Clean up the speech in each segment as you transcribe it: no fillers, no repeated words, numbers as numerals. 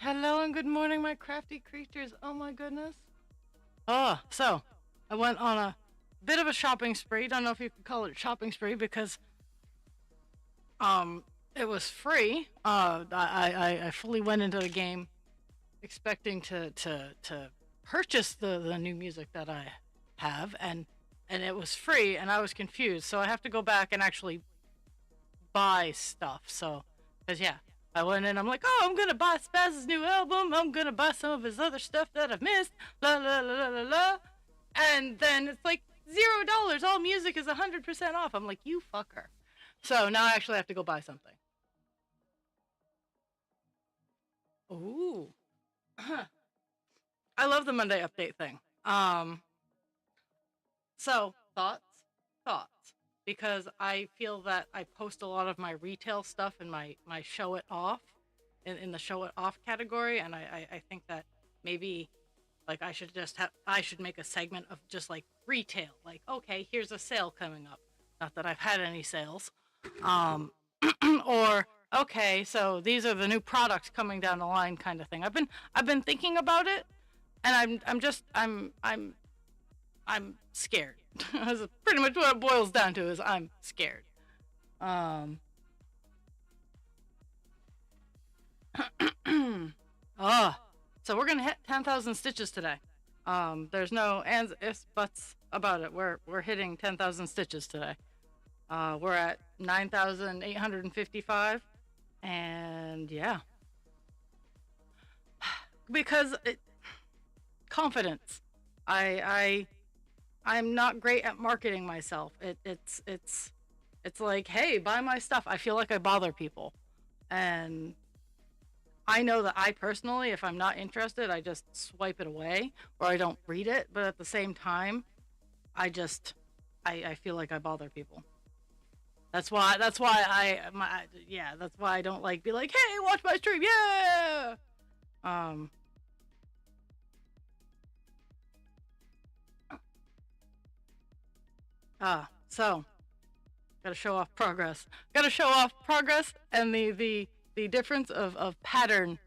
Hello and good morning, my crafty creatures. Oh my goodness. So I went on a bit of a shopping spree. Don't know if you could call it a shopping spree because it was free. I fully went into the game expecting to purchase the new music that I have, and it was free, and I was confused. So I have to go back and actually buy stuff. So, because yeah, I went in, I'm like, oh, I'm gonna buy Spaz's new album. I'm gonna buy some of his other stuff that I've missed. La la la la la la. And then it's like $0. All music is 100% off. I'm like, you fucker. So now I actually have to go buy something. Ooh. I love the Monday update thing. So thoughts, because I feel that I post a lot of my retail stuff in my show it off, in the show it off category, and I think that maybe like I should make a segment of just like retail, like okay, here's a sale coming up. Not that I've had any sales, or okay, so these are the new products coming down the line, kind of thing. I've been thinking about it, and I'm scared. That's pretty much what it boils down to. Is I'm scared. Um. oh, so we're gonna hit 10,000 stitches today. There's no ands, ifs, buts about it. We're hitting 10,000 stitches today. We're at 9,855, and yeah, because confidence. I'm not great at marketing myself. It's like, hey, buy my stuff. I feel like I bother people, and I know that I personally, if I'm not interested, I just swipe it away or I don't read it. But at the same time, I feel like I bother people. That's why I don't like be like, hey, watch my stream, yeah. Um, so gotta show off progress. Gotta show off progress and the difference of pattern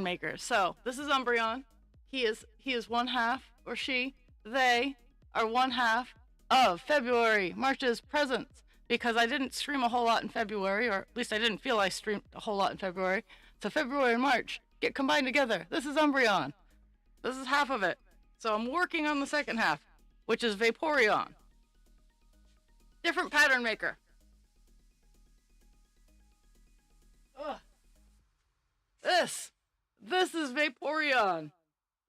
makers. So this is Umbreon. He is one half, or she, they are one half of February, March's presents. Because I didn't stream a whole lot in February, or at least I didn't feel I streamed a whole lot in February. So February and March get combined together. This is Umbreon. This is half of it. So I'm working on the second half, which is Vaporeon. Different pattern maker. Ugh. This is Vaporeon.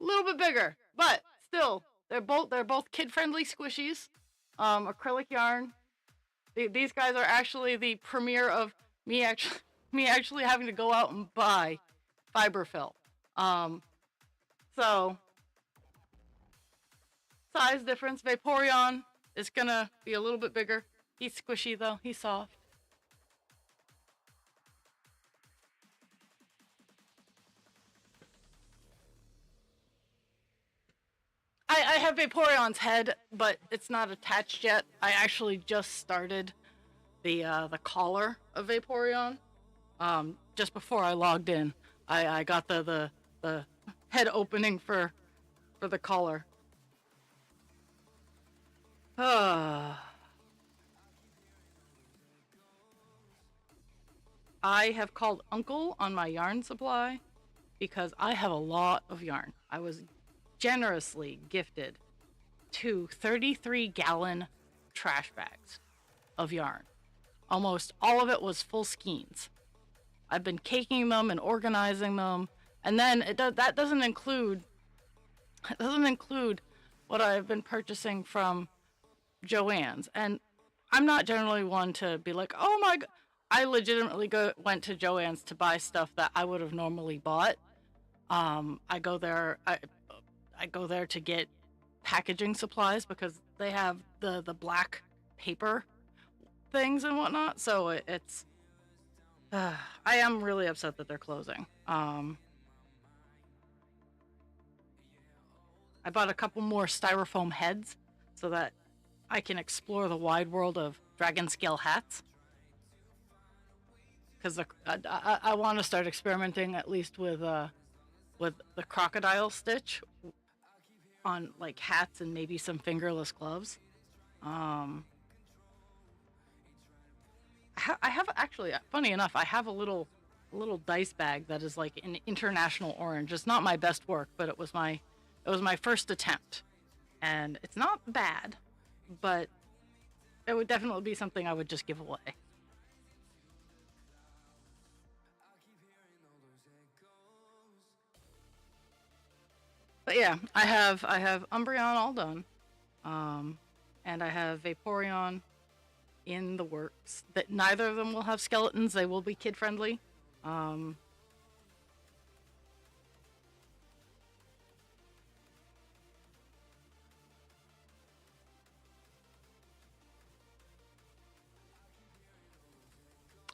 A little bit bigger, but still, they're both kid-friendly squishies. Acrylic yarn. These guys are actually the premiere of me actually having to go out and buy fiberfill. So size difference. Vaporeon is gonna be a little bit bigger. He's squishy though. He's soft. I have Vaporeon's head, but it's not attached yet. I actually just started the collar of Vaporeon. Just before I logged in, I got the head opening for the collar. I have called Uncle on my yarn supply because I have a lot of yarn. I was generously gifted 2 33-gallon trash bags of yarn. Almost all of it was full skeins. I've been caking them and organizing them, and then that doesn't include what I've been purchasing from Joann's. And I'm not generally one to be like, oh my god. I legitimately went to Joann's to buy stuff that I would have normally bought. I go there. I go there to get packaging supplies because they have the black paper things and whatnot. So it's I am really upset that they're closing. I bought a couple more styrofoam heads so that I can explore the wide world of dragon scale hats. Because I want to start experimenting at least with with the crocodile stitch on like hats and maybe some fingerless gloves. Um, I have actually, funny enough, I have a little dice bag that is like an international orange. It's not my best work, but it was my first attempt, and it's not bad, but it would definitely be something I would just give away. But yeah, I have Umbreon all done, um, and I have Vaporeon in the works. That neither of them will have skeletons. They will be kid friendly. Um,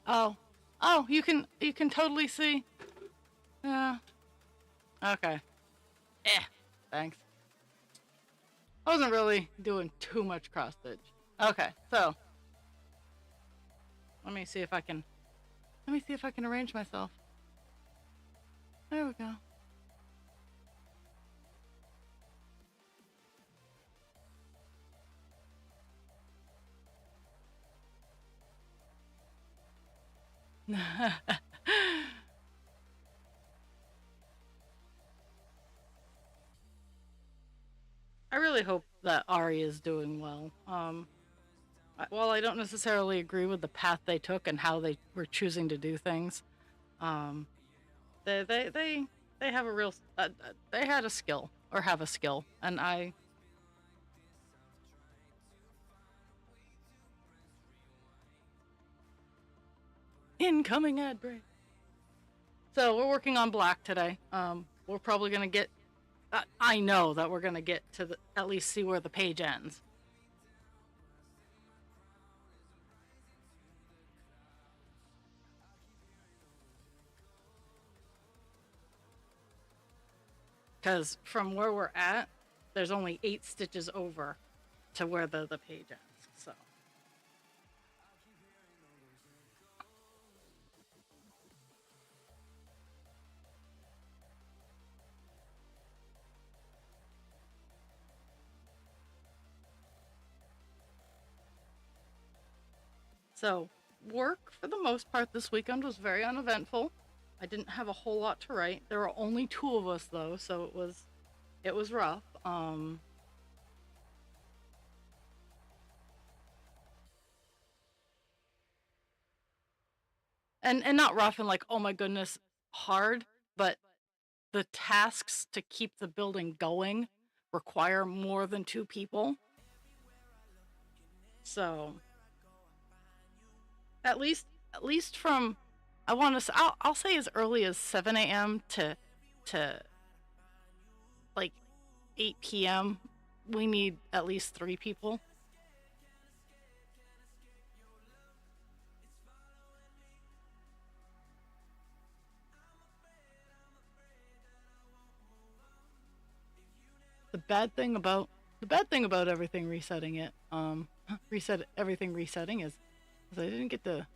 oh, oh, you can totally see. Yeah. Okay. Eh. Thanks. I wasn't really doing too much cross stitch. Okay, so let me see if I can. Let me see if I can arrange myself. There we go. I really hope that Ari is doing well. While I don't necessarily agree with the path they took and how they were choosing to do things, um, they they they they have a real they had a skill or have a skill, and I incoming ad break. So we're working on black today. We're probably gonna get. I know that we're gonna get to at least see where the page ends. Because from where we're at, there's only 8 stitches over to where the page ends. So work for the most part this weekend was very uneventful. I didn't have a whole lot to write. There were only 2 of us though, so it was rough. And not rough and like, oh my goodness, hard, but the tasks to keep the building going require more than 2 people. So at least from I want to I'll say as early as 7 a.m. to like 8 p.m. we need at least 3 people. The bad thing about everything resetting it reset everything resetting is I didn't get to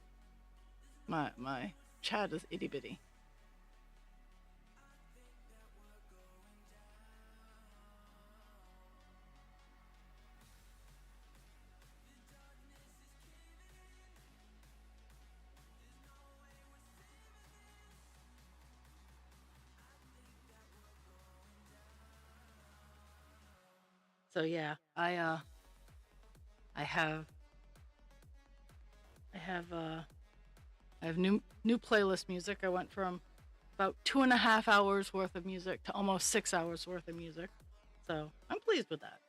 my chat is itty bitty. So yeah, I have I have I have new playlist music. I went from about 2.5 hours worth of music to almost 6 hours worth of music. So I'm pleased with that.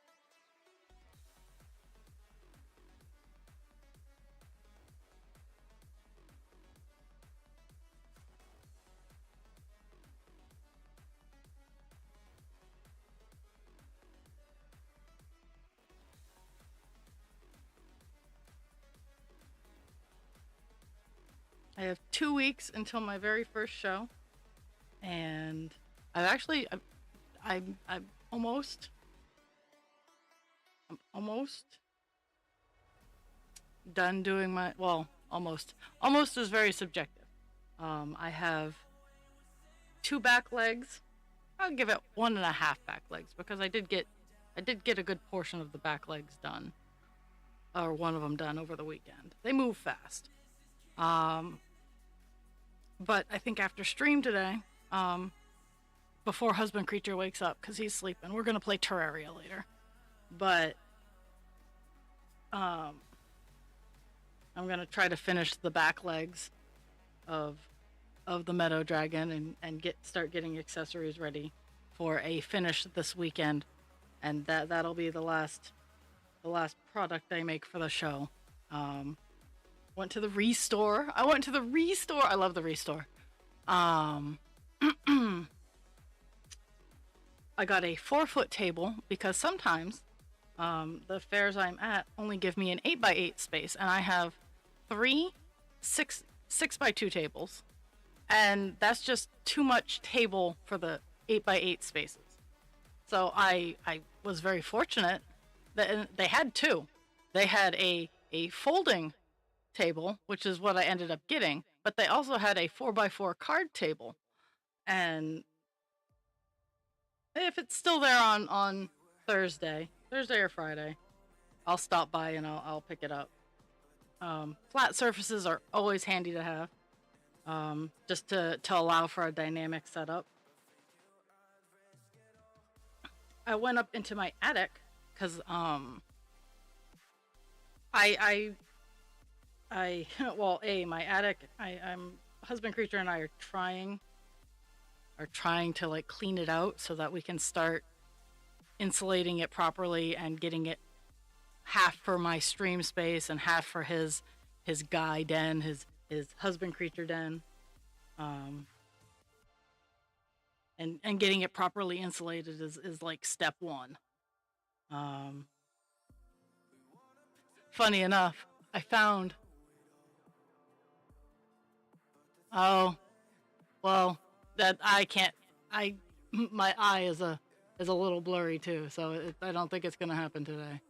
I have 2 weeks until my very first show, and I've actually I'm almost done doing my almost is very subjective. I have 2 back legs I'll give it 1.5 back legs because I did get a good portion of the back legs done, or one of them done over the weekend. They move fast. Um, but I think after stream today, before husband creature wakes up because he's sleeping, we're gonna play Terraria later. But um, I'm gonna try to finish the back legs of the Meadow Dragon and start getting accessories ready for a finish this weekend, and that'll be the last product I make for the show. Went to the Restore. I went to the Restore. I love the Restore. I got a 4-foot table because sometimes the fairs I'm at only give me an 8x8 space, and I have 3 6x2 tables, and that's just too much table for the 8x8 spaces. So I was very fortunate that they had 2. They had a folding table, which is what I ended up getting, but they also had a 4x4 card table. And if it's still there on Thursday or Friday, I'll stop by and I'll pick it up. Flat surfaces are always handy to have, just to allow for a dynamic setup. I went up into my attic because I well, my attic, I'm husband creature and I are trying to like clean it out so that we can start insulating it properly and getting it half for my stream space and half for his guy den, his husband creature den, and getting it properly insulated is like step 1. Funny enough, I found, oh well, that my eye is a little blurry too, so I don't think it's gonna happen today.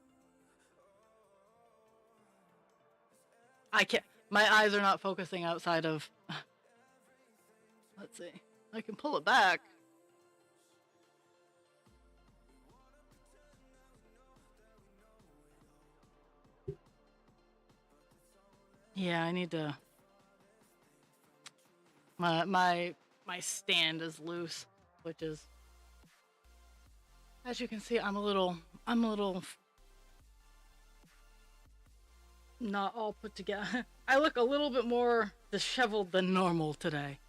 I can't. My eyes are not focusing outside of. Let's see. I can pull it back. Yeah, I need to. My stand is loose, which is, as you can see, I'm a little not all put together. I look a little bit more disheveled than normal today.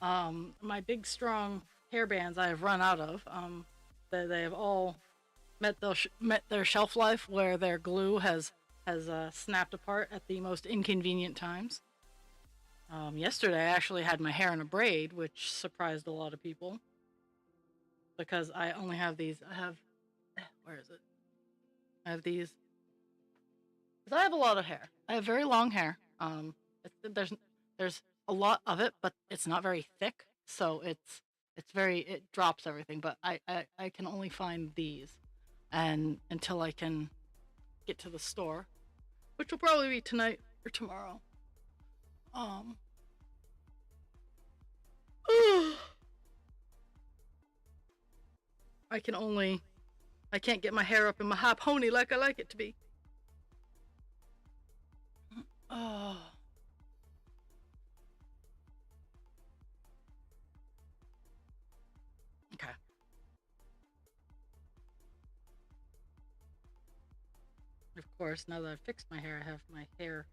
My big strong hair bands I have run out of. They have all met their shelf life, where their glue has snapped apart at the most inconvenient times. Yesterday I actually had my hair in a braid, which surprised a lot of people because I only have these. Where is it? I have these. Because I have a lot of hair. I have very long hair. There's a lot of it, but it's not very thick, so it drops everything. But I can only find these, and until I can get to the store, which will probably be tonight or tomorrow. I can't get my hair up in my high pony like I like it to be. Oh. Okay. Of course, now that I've fixed my hair, I have my hair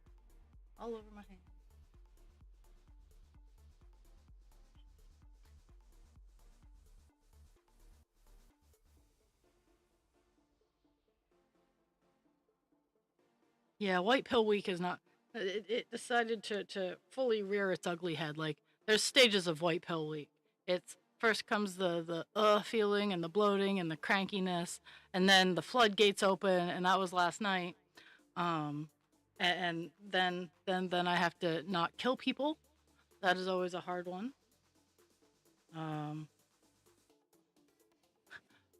all over my hand. Yeah, White Pill Week is not. It decided to fully rear its ugly head. Like, there's stages of White Pill Week. It's first comes the feeling and the bloating and the crankiness, and then the floodgates open, and that was last night. And then I have to not kill people. That is always a hard one.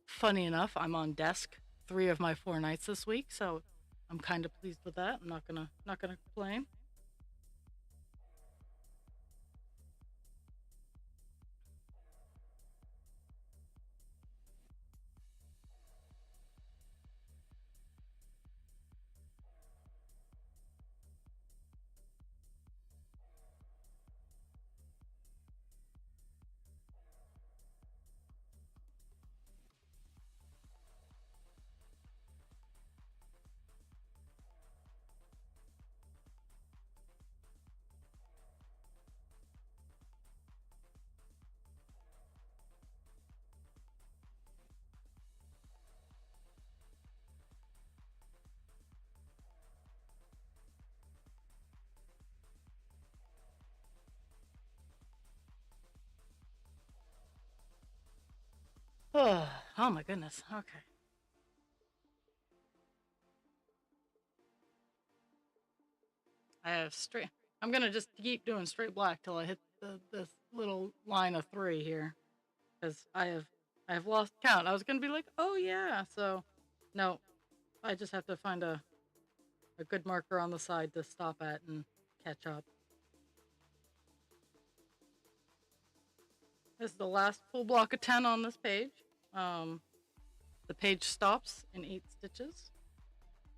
Funny enough, I'm on desk 3 of my 4 nights this week, so I'm kind of pleased with that. I'm not gonna complain. Oh my goodness. Okay. I have straight. I'm gonna just keep doing straight black till I hit this little line of 3 here, because I have lost count. I was gonna be like, oh yeah. So, no, I just have to find a good marker on the side to stop at and catch up. This is the last full block of 10 on this page. Um, the page stops in 8 stitches.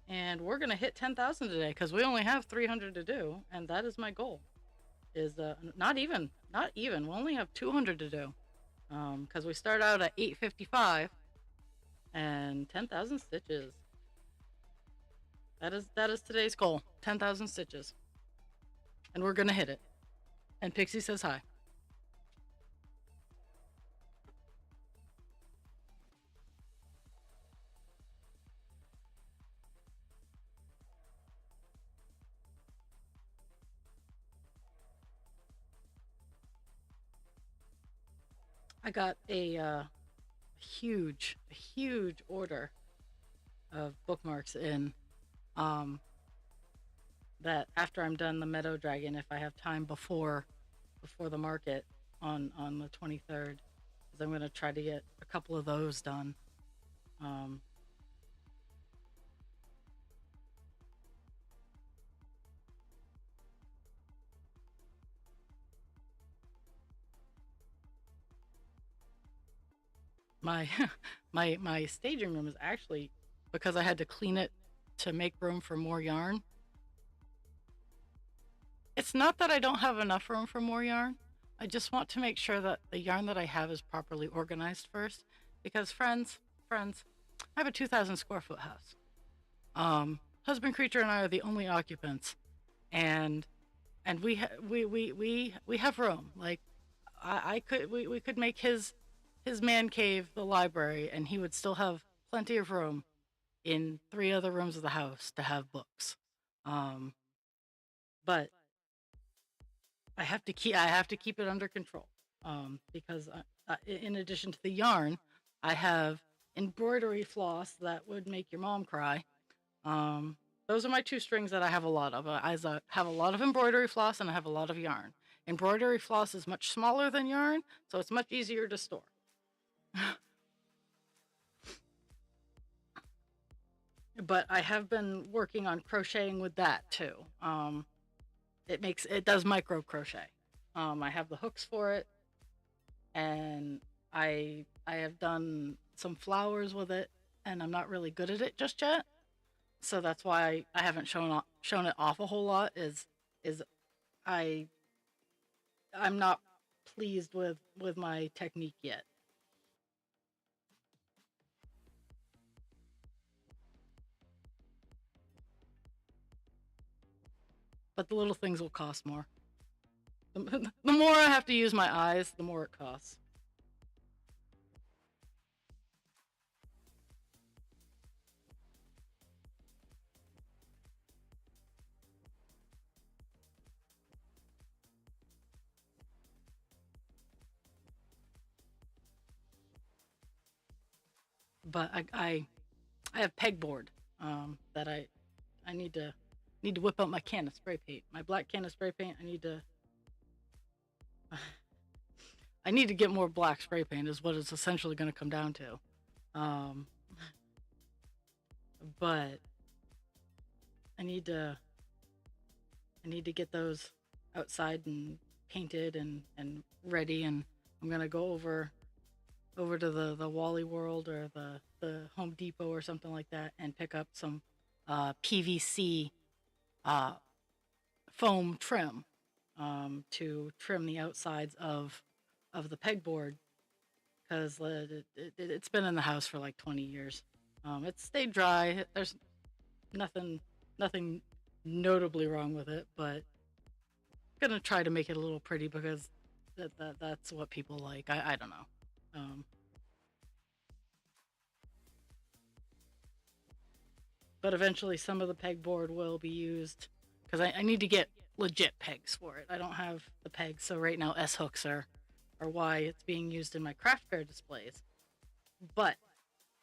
And we're gonna hit 10,000 today because we only have 300 to do, and that is my goal. Is not even. We only have 200 to do, because we start out at 855, and 10,000 stitches. That is today's goal. 10,000 stitches, and we're gonna hit it. And Pixie says hi. I got a huge order of bookmarks in. Um, that after I'm done the Meadow Dragon, if I have time before the market on the 23rd, because I'm gonna try to get a couple of those done. Um, my my staging room is actually, because I had to clean it to make room for more yarn. It's not that I don't have enough room for more yarn. I just want to make sure that the yarn that I have is properly organized first, because friends, I have a 2,000 square foot house. Husband Creature and I are the only occupants, and we have room. Like, we could make his man cave the library, and he would still have plenty of room in 3 other rooms of the house to have books. But I have to keep it under control, because in addition to the yarn, I have embroidery floss that would make your mom cry. Those are my 2 strings that I have a lot of. I have a lot of embroidery floss, and I have a lot of yarn. Embroidery floss is much smaller than yarn, so it's much easier to store. But I have been working on crocheting with that too. It does micro crochet. I have the hooks for it, and I have done some flowers with it, and I'm not really good at it just yet. So that's why I haven't shown it off a whole lot. Is I'm not pleased with my technique yet. But the little things will cost more. The more I have to use my eyes, the more it costs. But I have pegboard, that I need to whip out my can of spray paint. My black can of spray paint. I need to get more black spray paint is what it's essentially going to come down to. Um, but I need to get those outside and painted and ready, and I'm gonna go over to the Wally World or the Home Depot or something like that and pick up some PVC foam trim, to trim the outsides of the pegboard, because it's been in the house for like 20 years. It's stayed dry. There's nothing notably wrong with it, but I'm gonna try to make it a little pretty, because that's what people like. I don't know. But eventually some of the pegboard will be used, because I need to get legit pegs for it. I don't have the pegs, so right now S hooks are why it's being used in my craft fair displays. But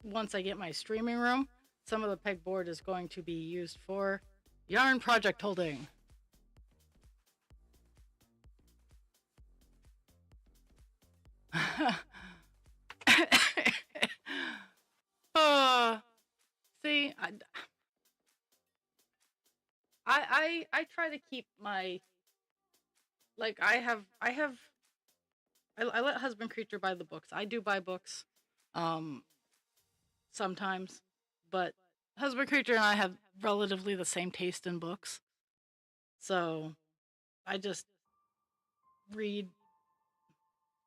once I get my streaming room, some of the pegboard is going to be used for yarn project holding. uh, see, I try to keep my, like, I let husband creature buy the books. I do buy books, um, sometimes, but husband creature and I have relatively the same taste in books, so I just read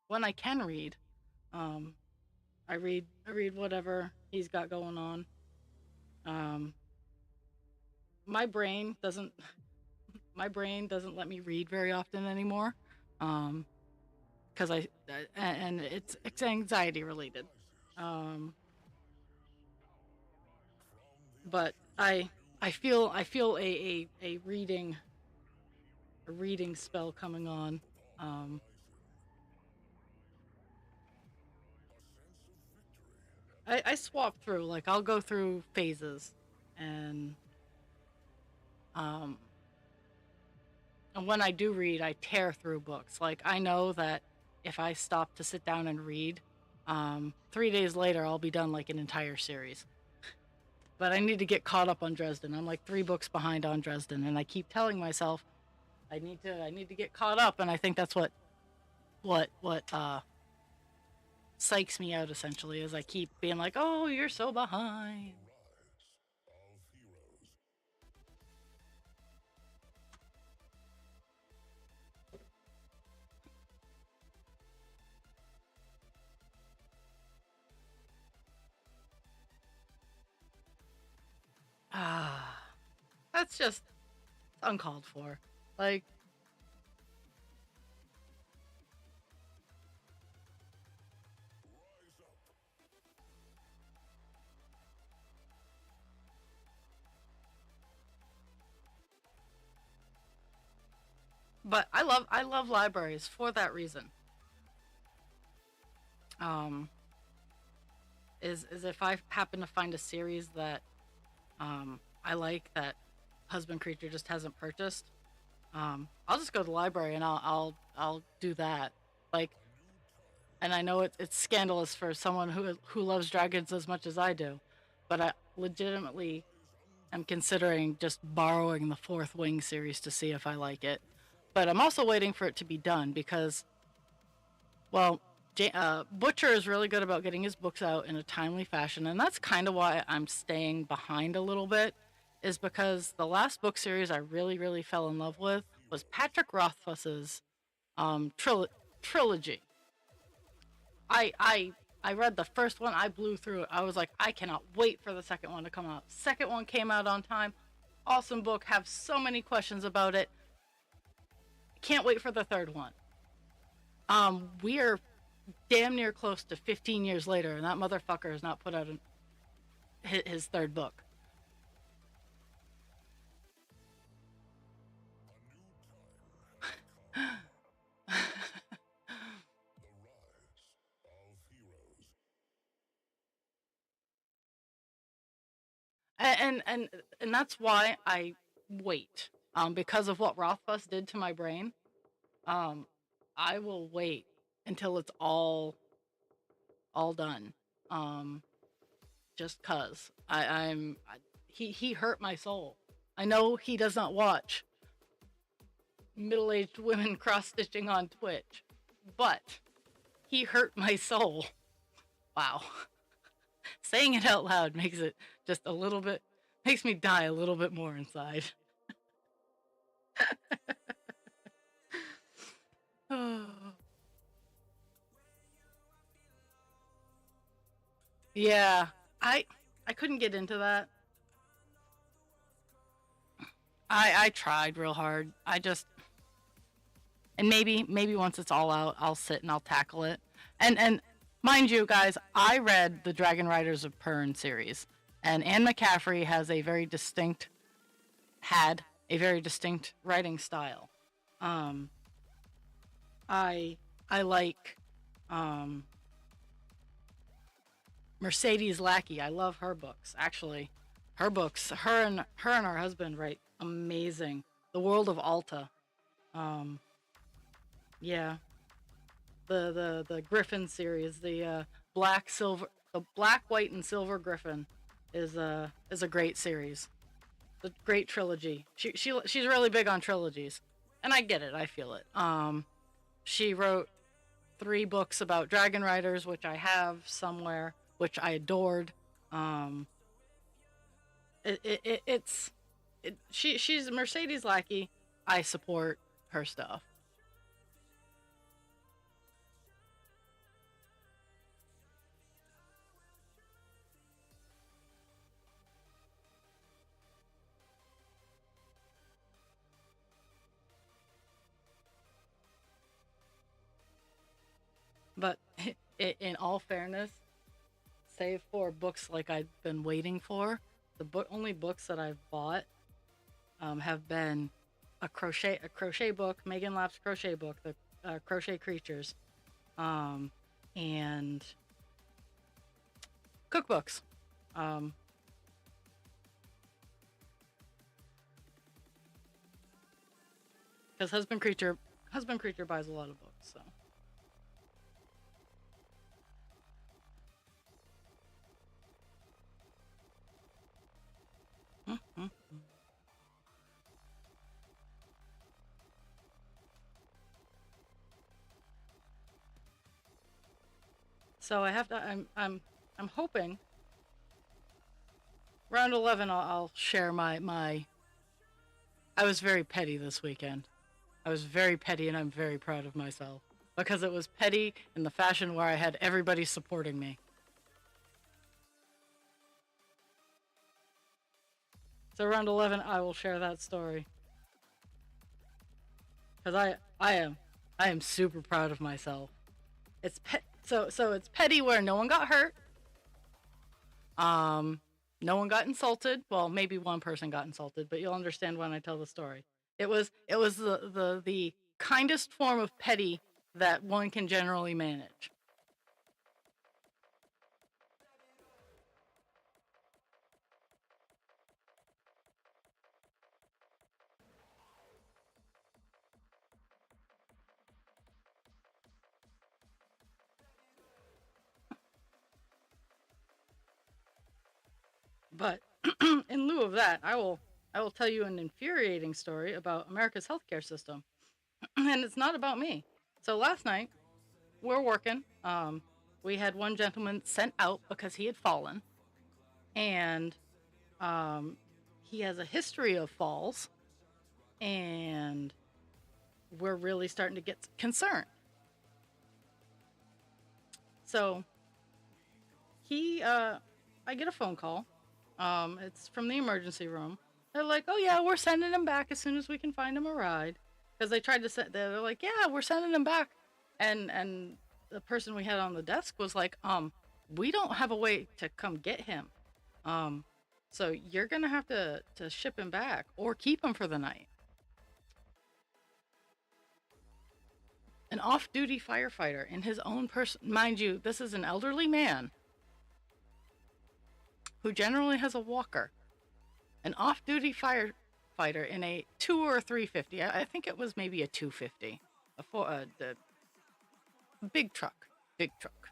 when I can read. Um, I read whatever he's got going on. Um, my brain doesn't my brain doesn't let me read very often anymore. Um, because and it's anxiety related. Um, but I feel a reading spell coming on. Um, I swap through, like, I'll go through phases, and um and when I do read, I tear through books. Like, I know that if I stop to sit down and read, 3 days later I'll be done like an entire series. But I need to get caught up on Dresden. I'm like 3 books behind on Dresden, and I keep telling myself I need to get caught up, and I think that's what psychs me out essentially, is I keep being like, "Oh, you're so behind." Ah, that's just uncalled for. Like, but I love libraries for that reason. Um, is if I happen to find a series that I like, that husband creature just hasn't purchased, I'll just go to the library and I'll do that. Like, and I know it's scandalous for someone who loves dragons as much as I do, but I legitimately am considering just borrowing the Fourth Wing series to see if I like it. But I'm also waiting for it to be done because, well, Butcher is really good about getting his books out in a timely fashion, and that's kind of why I'm staying behind a little bit, is because the last book series I really, really fell in love with was Patrick Rothfuss's trilogy. I I I read the first one, I blew through it. I was like, I cannot wait for the second one to come out. Second one came out on time. Awesome book. Have so many questions about it. Can't wait for the third one. We are damn near close to 15 years later, and that motherfucker has not put out his third book. And that's why I wait. Because of what Rothfuss did to my brain, um, I will wait until it's all done. Um, just cause he hurt my soul. I know he does not watch middle-aged women cross-stitching on Twitch, but he hurt my soul. Wow. Saying it out loud makes it just a little bit, makes me die a little bit more inside. Yeah, I I couldn't get into that. I tried real hard. I just, and maybe once it's all out, I'll sit and I'll tackle it. And mind you, guys, I read the Dragon Riders of Pern series, and Anne McCaffrey has a very distinct had a very distinct writing style. Um, I I like um Mercedes Lackey. I love her books. Actually, her books. Her and her husband write amazing. The World of Alta. Um, yeah, the Griffin series, the black, white, and silver Griffin, is a great series. The great trilogy. She's really big on trilogies, and I get it. I feel it. She wrote 3 books about dragon riders, which I have somewhere, which I adored. Um, she's Mercedes Lackey. I support her stuff. But in all fairness, save for books like I've been waiting for, the only books that I've bought have been a crochet book, Megan Lapp's crochet book, the Crochet Creatures, um, and cookbooks. Um, because husband creature buys a lot of books, so. Mhm. So I have to. I'm hoping round 11. I'll share my. I was very petty this weekend. I was very petty, and I'm very proud of myself because it was petty in the fashion where I had everybody supporting me. So round 11, I will share that story because I am super proud of myself. So it's petty where no one got hurt. Um, no one got insulted. Well, maybe one person got insulted, but you'll understand when I tell the story. It was the kindest form of petty that one can generally manage. But in lieu of that, I will tell you an infuriating story about America's healthcare system, and it's not about me. So last night we're working. We had one gentleman sent out because he had fallen, and um, he has a history of falls, and we're really starting to get concerned. So I get a phone call. It's from the emergency room. They're like, "Oh yeah, we're sending him back as soon as we can find him a ride." Because they tried to send. They're like, "Yeah, we're sending him back," and the person we had on the desk was like, we don't have a way to come get him. Um, so you're gonna have to ship him back or keep him for the night." An off-duty firefighter in his own person, mind you, this is an elderly man who generally has a walker. An off-duty firefighter in a 2 or 350. I think it was maybe a 250, the big truck, big truck.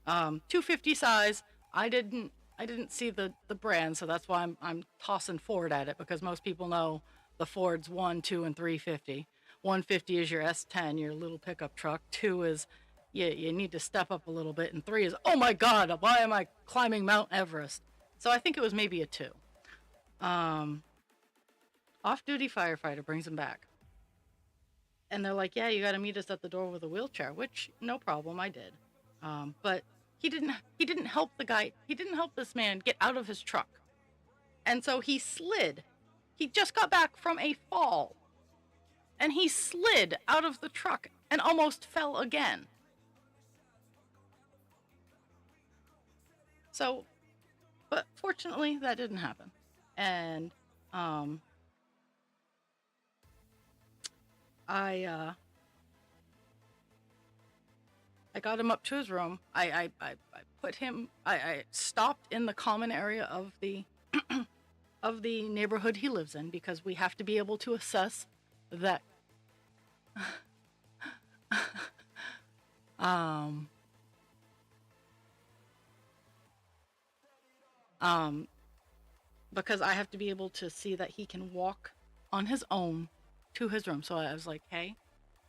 250 size. I didn't I didn't see the brand, so that's why I'm tossing Ford at it because most people know the Fords 1, 2, and 350. 150 is your S10, your little pickup truck. 2 is you need to step up a little bit, and 3 is, oh my God, why am I climbing Mount Everest? So I think it was maybe a 2. Um, Off-duty firefighter brings him back, and they're like, "Yeah, you got to meet us at the door with a wheelchair," which no problem, I did. But he didn't help the guy. He didn't help this man get out of his truck, and so he slid. He just got back from a fall, and he slid out of the truck and almost fell again. So, but fortunately, that didn't happen, and um, I I got him up to his room. I put him. I stopped in the common area of the of the neighborhood he lives in because we have to be able to assess that. um, um, because I have to be able to see that he can walk on his own to his room. So I was like, hey,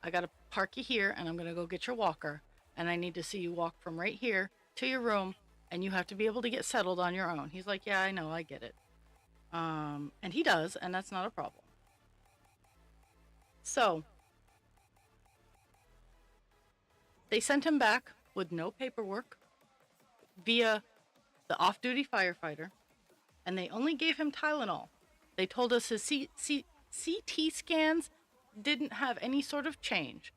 I got to park you here and I'm going to go get your walker. And I need to see you walk from right here to your room. And you have to be able to get settled on your own. He's like, yeah, I know, I get it. And he does, and that's not a problem. So they sent him back with no paperwork via the off-duty firefighter, and they only gave him Tylenol. They told us his CT scans didn't have any sort of change.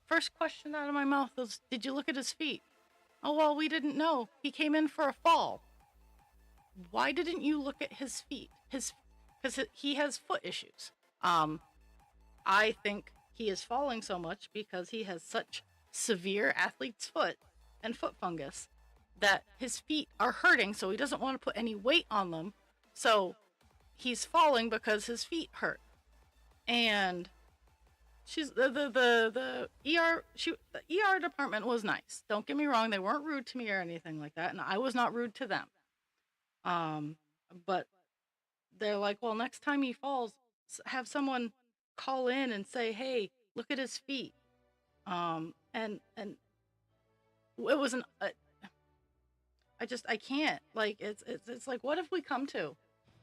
First question out of my mouth was, did you look at his feet? Oh, well, we didn't know. He came in for a fall. Why didn't you look at his feet? Because he has foot issues. I think he is falling so much because he has such severe athlete's foot and foot fungus that his feet are hurting, so he doesn't want to put any weight on them. So he's falling because his feet hurt. And she's the ER department was nice. Don't get me wrong, they weren't rude to me or anything like that, and I was not rude to them. But they're like, well, next time he falls, have someone call in and say, hey, look at his feet. And it was I can't, like, it's like, what have we come to?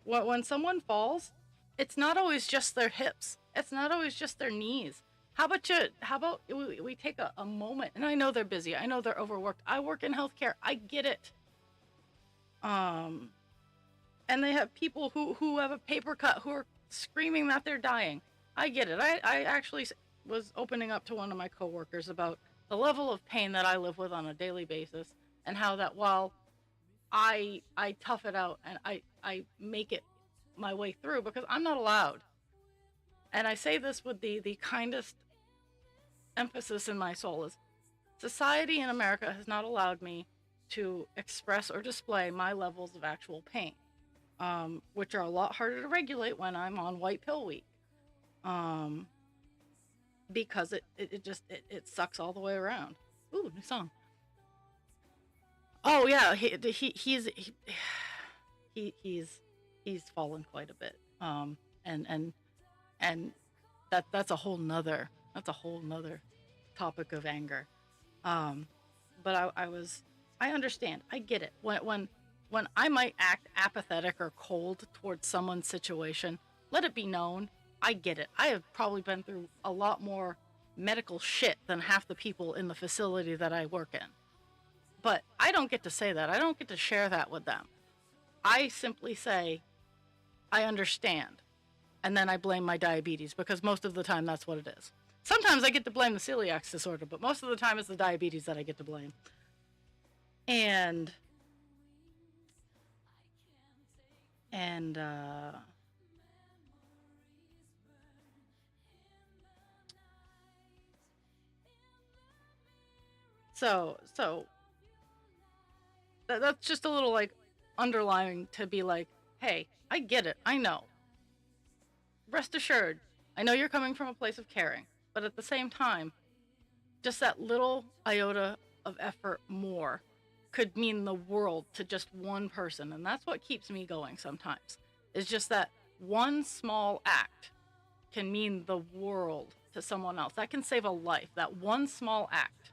When someone falls, it's not always just their hips. It's not always just their knees. How about we take a moment, and I know they're busy. I know they're overworked. I work in healthcare. I get it. And they have people who have a paper cut who are screaming that they're dying. I get it. I actually was opening up to one of my coworkers about the level of pain that I live with on a daily basis, and how that while I tough it out and I make it my way through because I'm not allowed. And I say this with the kindest emphasis in my soul is society in America has not allowed me to express or display my levels of actual pain, which are a lot harder to regulate when I'm on white pill week, because it sucks all the way around. Ooh, new song. Oh yeah, he's fallen quite a bit, and that's a whole nother topic of anger. But I understand. I get it. When I might act apathetic or cold towards someone's situation, let it be known. I get it. I have probably been through a lot more medical shit than half the people in the facility that I work in. But I don't get to say that. I don't get to share that with them. I simply say, I understand. And then I blame my diabetes, because most of the time that's what it is. Sometimes I get to blame the celiac disorder, but most of the time it's the diabetes that I get to blame. And so that's just a little like underlying to be like, hey, I get it. I know. Rest assured, I know you're coming from a place of caring, but at the same time, just that little iota of effort more could mean the world to just one person. And that's what keeps me going sometimes. It's just that one small act can mean the world to someone else. That can save a life. That one small act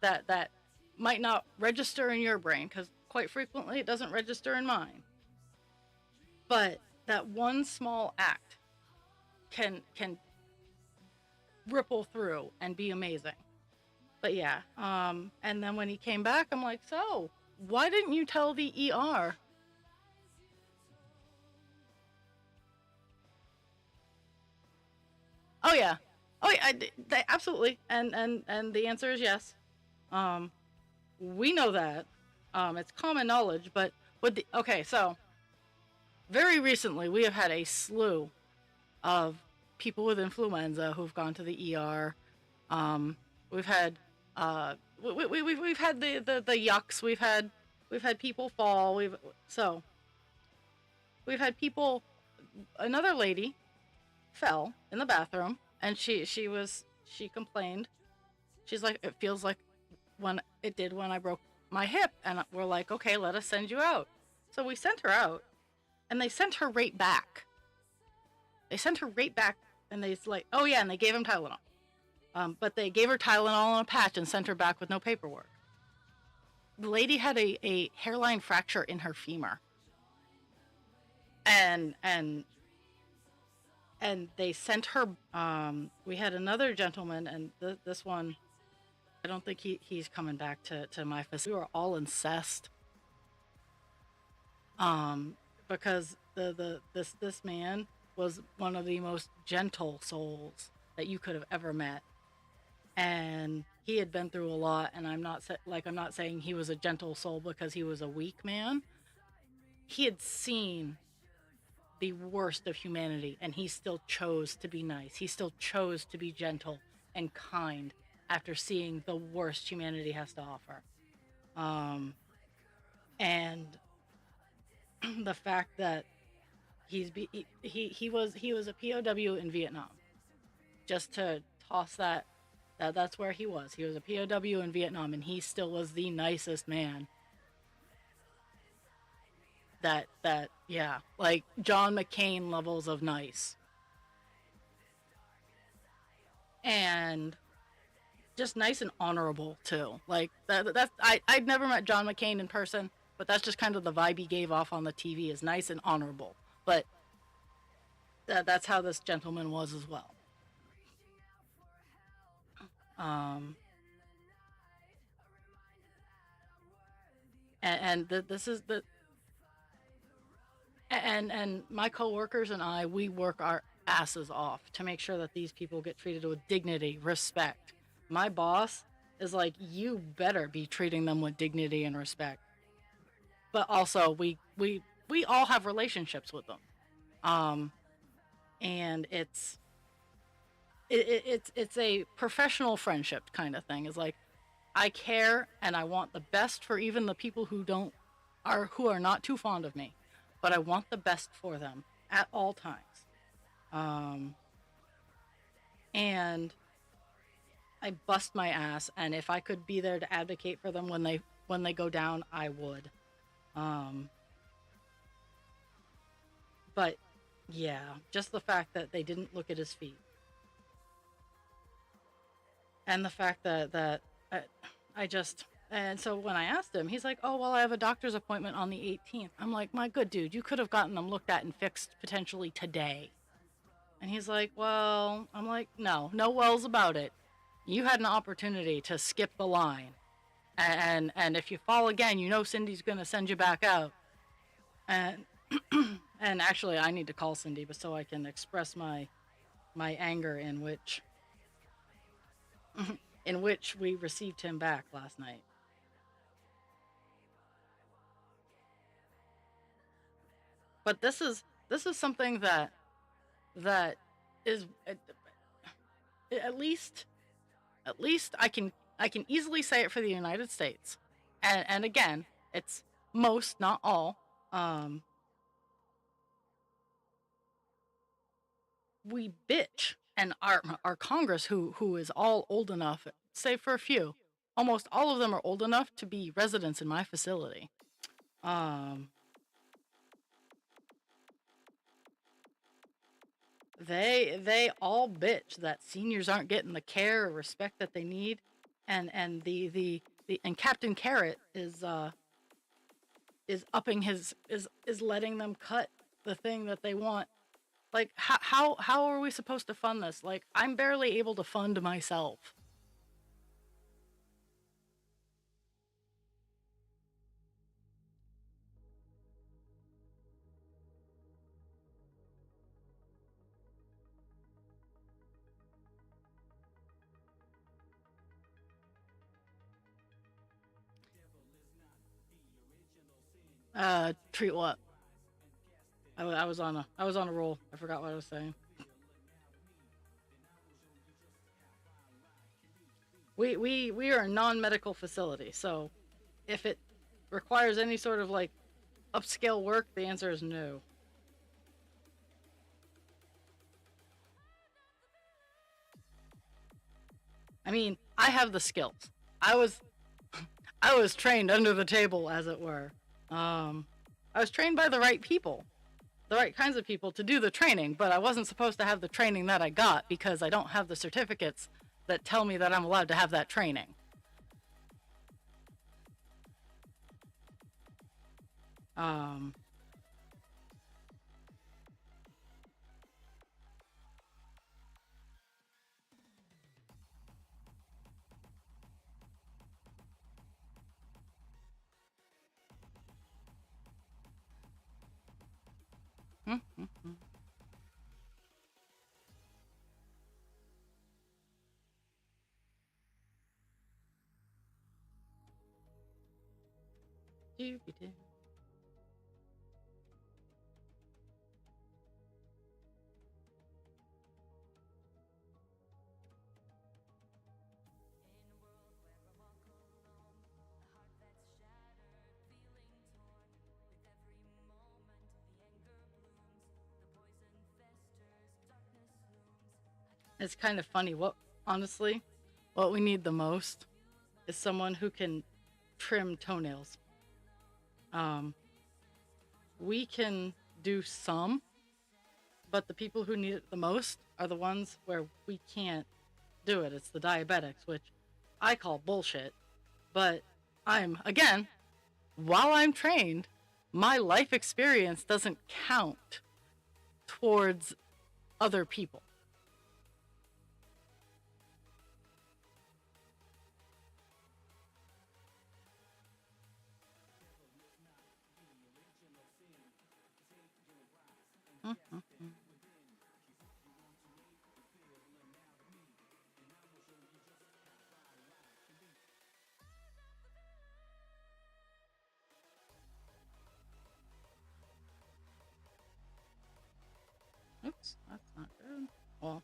that might not register in your brain, because quite frequently it doesn't register in mine. But that one small act can ripple through and be amazing. But yeah, and then when he came back, I'm like, so why didn't you tell the ER? Oh yeah, absolutely, and the answer is yes. We know that, it's common knowledge, but so very recently we have had a slew of people with influenza who've gone to the ER. We've had we've had the yucks. We've had people fall. We've had people. Another lady fell in the bathroom, and she complained. She's like, it feels like when it did when I broke my hip, and we're like, okay, let us send you out. So we sent her out, and they sent her right back. They sent her right back, and they like, oh yeah, and they gave him Tylenol. But they gave her Tylenol on a patch and sent her back with no paperwork. The lady had a hairline fracture in her femur, and they sent her. We had another gentleman, and this one, I don't think he's coming back to my facility. We were all incensed, because this man was one of the most gentle souls that you could have ever met, and he had been through a lot. And I'm not saying he was a gentle soul because he was a weak man. He had seen the worst of humanity, and he still chose to be nice. He still chose to be gentle and kind after seeing the worst humanity has to offer. And the fact that he was a POW in Vietnam, just to toss that's where he was. He was a POW in Vietnam, and he still was the nicest man. That yeah, like John McCain levels of nice. And just nice and honorable too. Like I'd never met John McCain in person, but that's just kind of the vibe he gave off on the TV, is nice and honorable. But that's how this gentleman was as well. This is the and my coworkers and we work our asses off to make sure that these people get treated with dignity, respect. My boss is like, you better be treating them with dignity and respect. But also, we all have relationships with them, and it's a professional friendship kind of thing. It's like, I care and I want the best for even the people who are not too fond of me, but I want the best for them at all times. And I bust my ass, and if I could be there to advocate for them when they go down, I would. But yeah, just the fact that they didn't look at his feet, and the fact that and so when I asked him, he's like, oh, well, I have a doctor's appointment on the 18th. I'm like, my good dude, you could have gotten them looked at and fixed potentially today. And he's like, well, I'm like, no wells about it. You had an opportunity to skip the line. And if you fall again, Cindy's going to send you back out. And and actually, I need to call Cindy, but so I can express my anger in which we received him back last night. But this is something that is at least I can easily say it for the United States, and again, it's most, not all. We bitch, and our Congress, who is all old enough, save for a few, almost all of them are old enough to be residents in my facility. They all bitch that seniors aren't getting the care or respect that they need, and Captain Carrot is upping is letting them cut the thing that they want. Like, how are we supposed to fund this? Like, I'm barely able to fund myself. Treat what? I was on a roll. I forgot what I was saying. We are a non-medical facility, so if it requires any sort of like upscale work, the answer is no. I mean, I have the skills. I was I was trained under the table, as it were. I was trained by the right people, the right kinds of people to do the training, but I wasn't supposed to have the training that I got because I don't have the certificates that tell me that I'm allowed to have that training. Um, mm, mm, mm. Doobie-doo. It's kind of funny. Honestly, what we need the most is someone who can trim toenails. Um, we can do some, but the people who need it the most are the ones where we can't do it. It's the diabetics, which I call bullshit. But again, while I'm trained, my life experience doesn't count towards other people. Mm-hmm. Oops, that's not good. Well,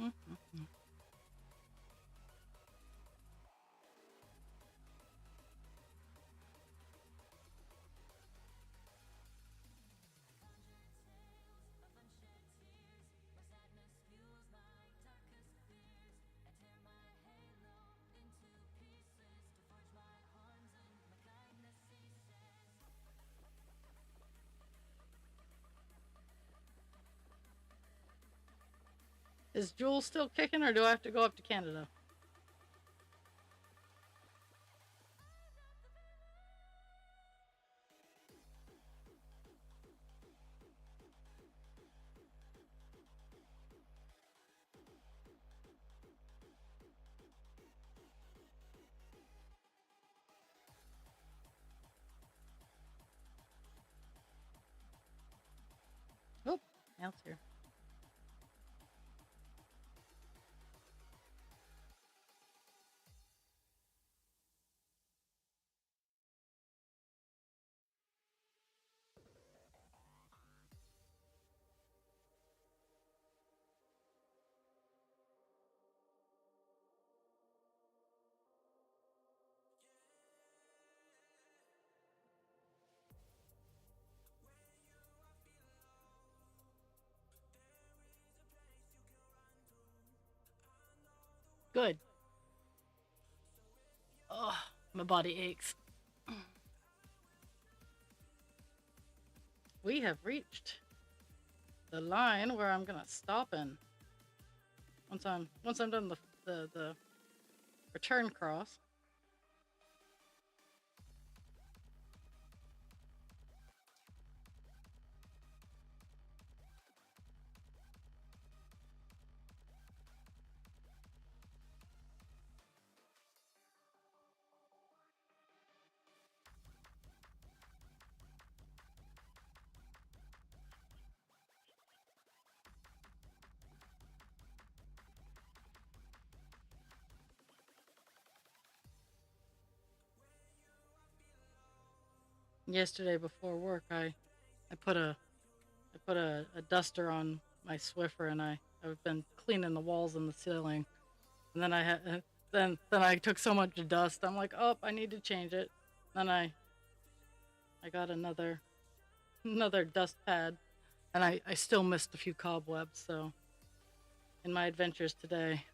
mm-hmm. Is Jules still kicking, or do I have to go up to Canada? Oh, now it's here. Good. Oh, my body aches. We have reached the line where I'm gonna stop in. Once I'm done the return cross. Yesterday before work, I put a put a duster on my Swiffer, and I've been cleaning the walls and the ceiling, and then I had then I took so much dust. I'm like, oh, I need to change it. Then I got another dust pad, and I still missed a few cobwebs. So in my adventures today,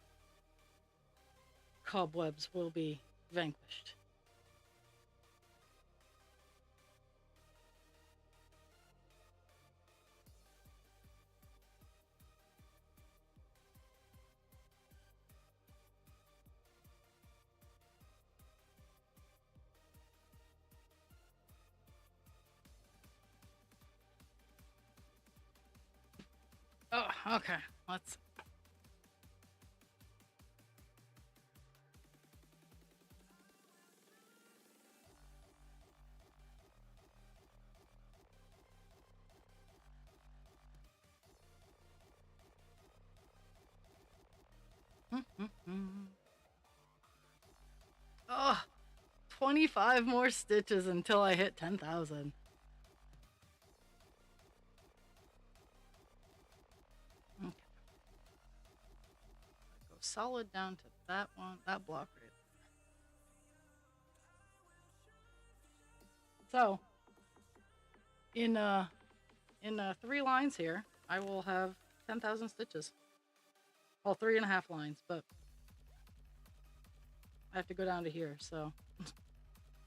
cobwebs will be vanquished. Oh, okay. Let's. Oh, 25 more stitches until I hit 10,000. Okay. Go solid down to that one, that block right there. So, in 3 lines here, I will have 10,000 stitches. Well, 3.5 lines, but I have to go down to here, so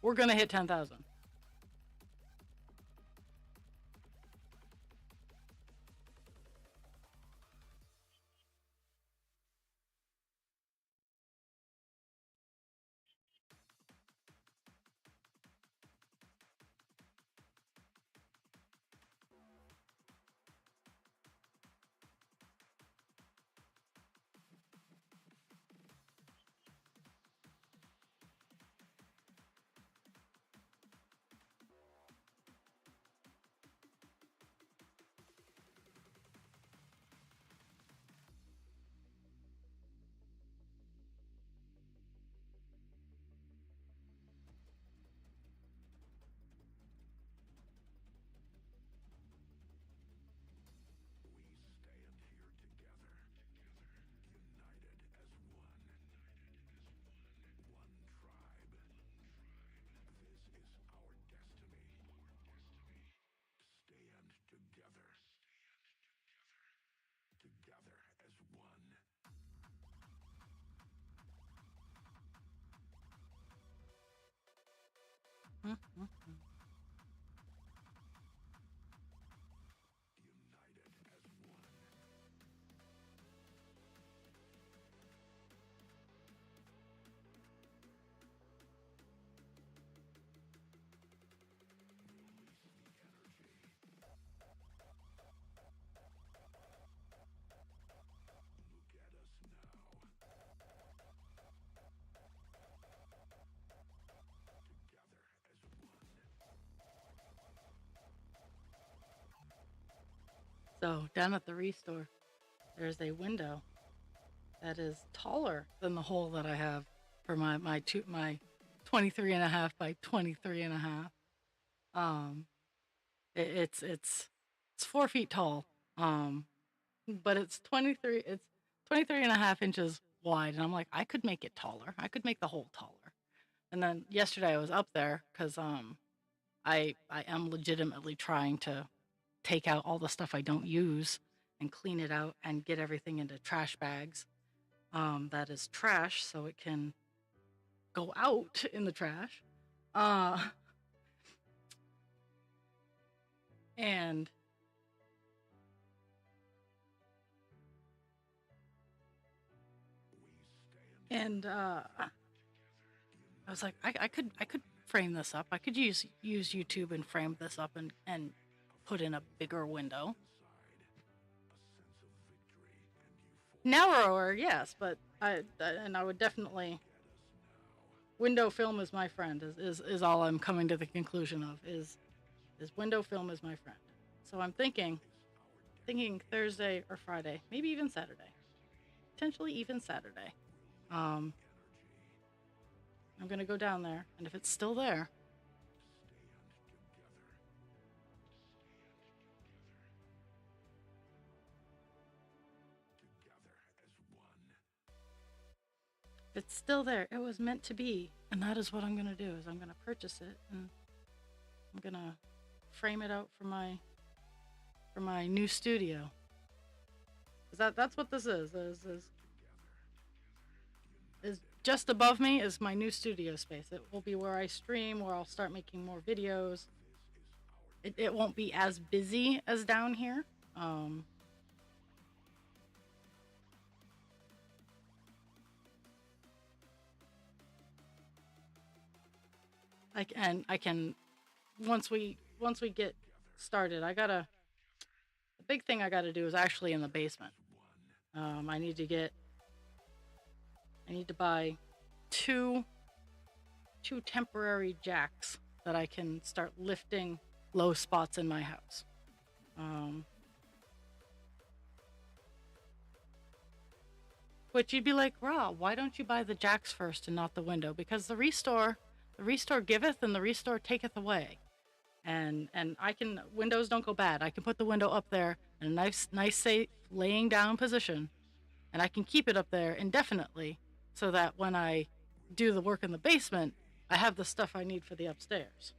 we're gonna hit 10,000. So down at the restore, there's a window that is taller than the hole that I have for my 23.5 by 23.5. Um, it's 4 feet tall. But it's 23.5 inches wide, and I'm like, I could make it taller. I could make the hole taller. And then yesterday I was up there because I am legitimately trying to take out all the stuff I don't use and clean it out and get everything into trash bags. That is trash, so it can go out in the trash. Uh, and I was like, I could frame this up. I could use YouTube and frame this up and put in a bigger window. Narrower, yes, but I would definitely window film is my friend. Is all I'm coming to the conclusion of is window film is my friend. So I'm thinking Thursday or Friday, maybe even Saturday, potentially even Saturday. Um, I'm gonna go down there, and if it's still there, It's still there. It was meant to be. And that is what I'm going to do is I'm going to purchase it and I'm going to frame it out for my new studio. That's what this is just above me is my new studio space. It will be where I stream, where I'll start making more videos. It won't be as busy as down here. I can once we get started, the big thing I gotta do is actually in the basement. I need to buy two temporary jacks that I can start lifting low spots in my house. Which you'd be like, Raw, why don't you buy the jacks first and not the window? Because the restore giveth and the restore taketh away. And I can, windows don't go bad. I can put the window up there in a nice safe laying down position, and I can keep it up there indefinitely so that when I do the work in the basement, I have the stuff I need for the upstairs.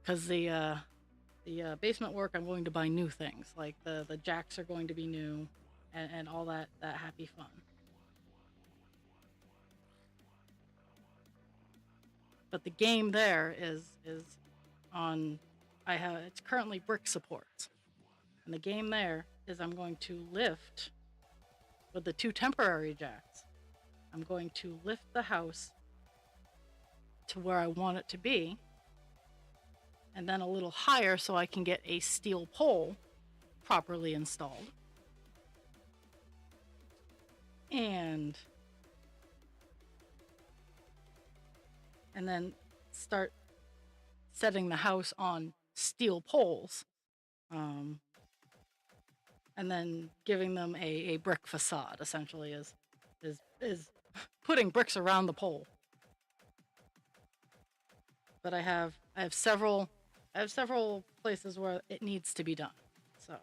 Because the basement work, I'm going to buy new things. Like the jacks are going to be new and all that happy fun. But the game there is on, it's currently brick support. And the game there is I'm going to lift with the two temporary jacks. I'm going to lift the house to where I want it to be, and then a little higher so I can get a steel pole properly installed. And then start setting the house on steel poles, and then giving them a brick facade. Essentially, is putting bricks around the pole. But I have several places where it needs to be done. So.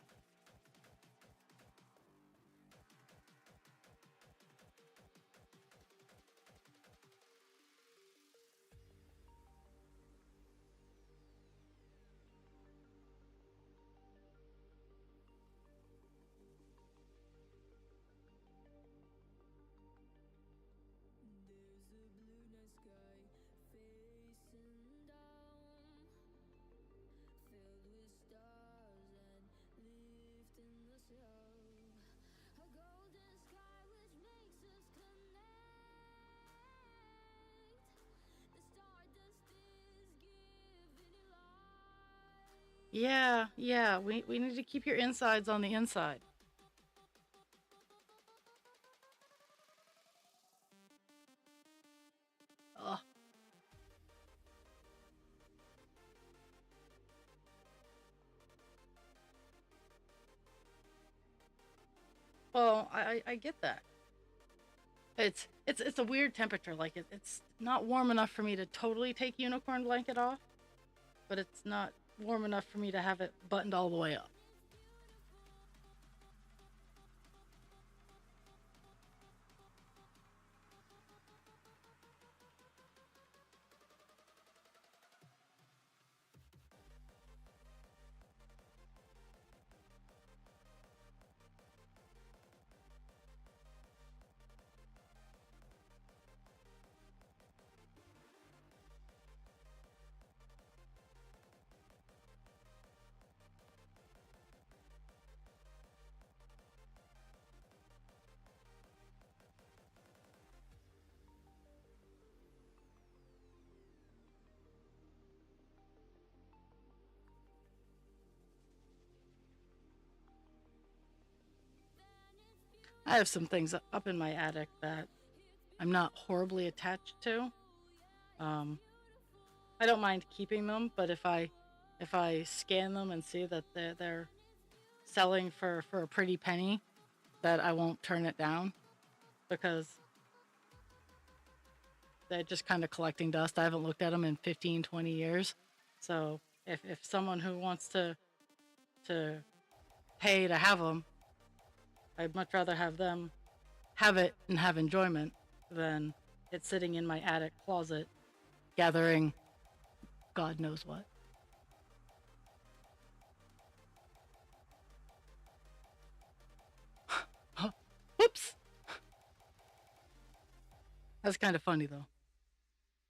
Yeah, we need to keep your insides on the inside. Ugh. Well, I get that. It's a weird temperature. Like it's not warm enough for me to totally take unicorn blanket off, but it's not warm enough for me to have it buttoned all the way up. I have some things up in my attic that I'm not horribly attached to. Um, I don't mind keeping them, but if I scan them and see that they're selling for a pretty penny, that I won't turn it down because they're just kind of collecting dust. I haven't looked at them in 15, 20 years. So if someone who wants to pay to have them, I'd much rather have them have it and have enjoyment than it sitting in my attic closet gathering God knows what. Whoops! That's kind of funny though.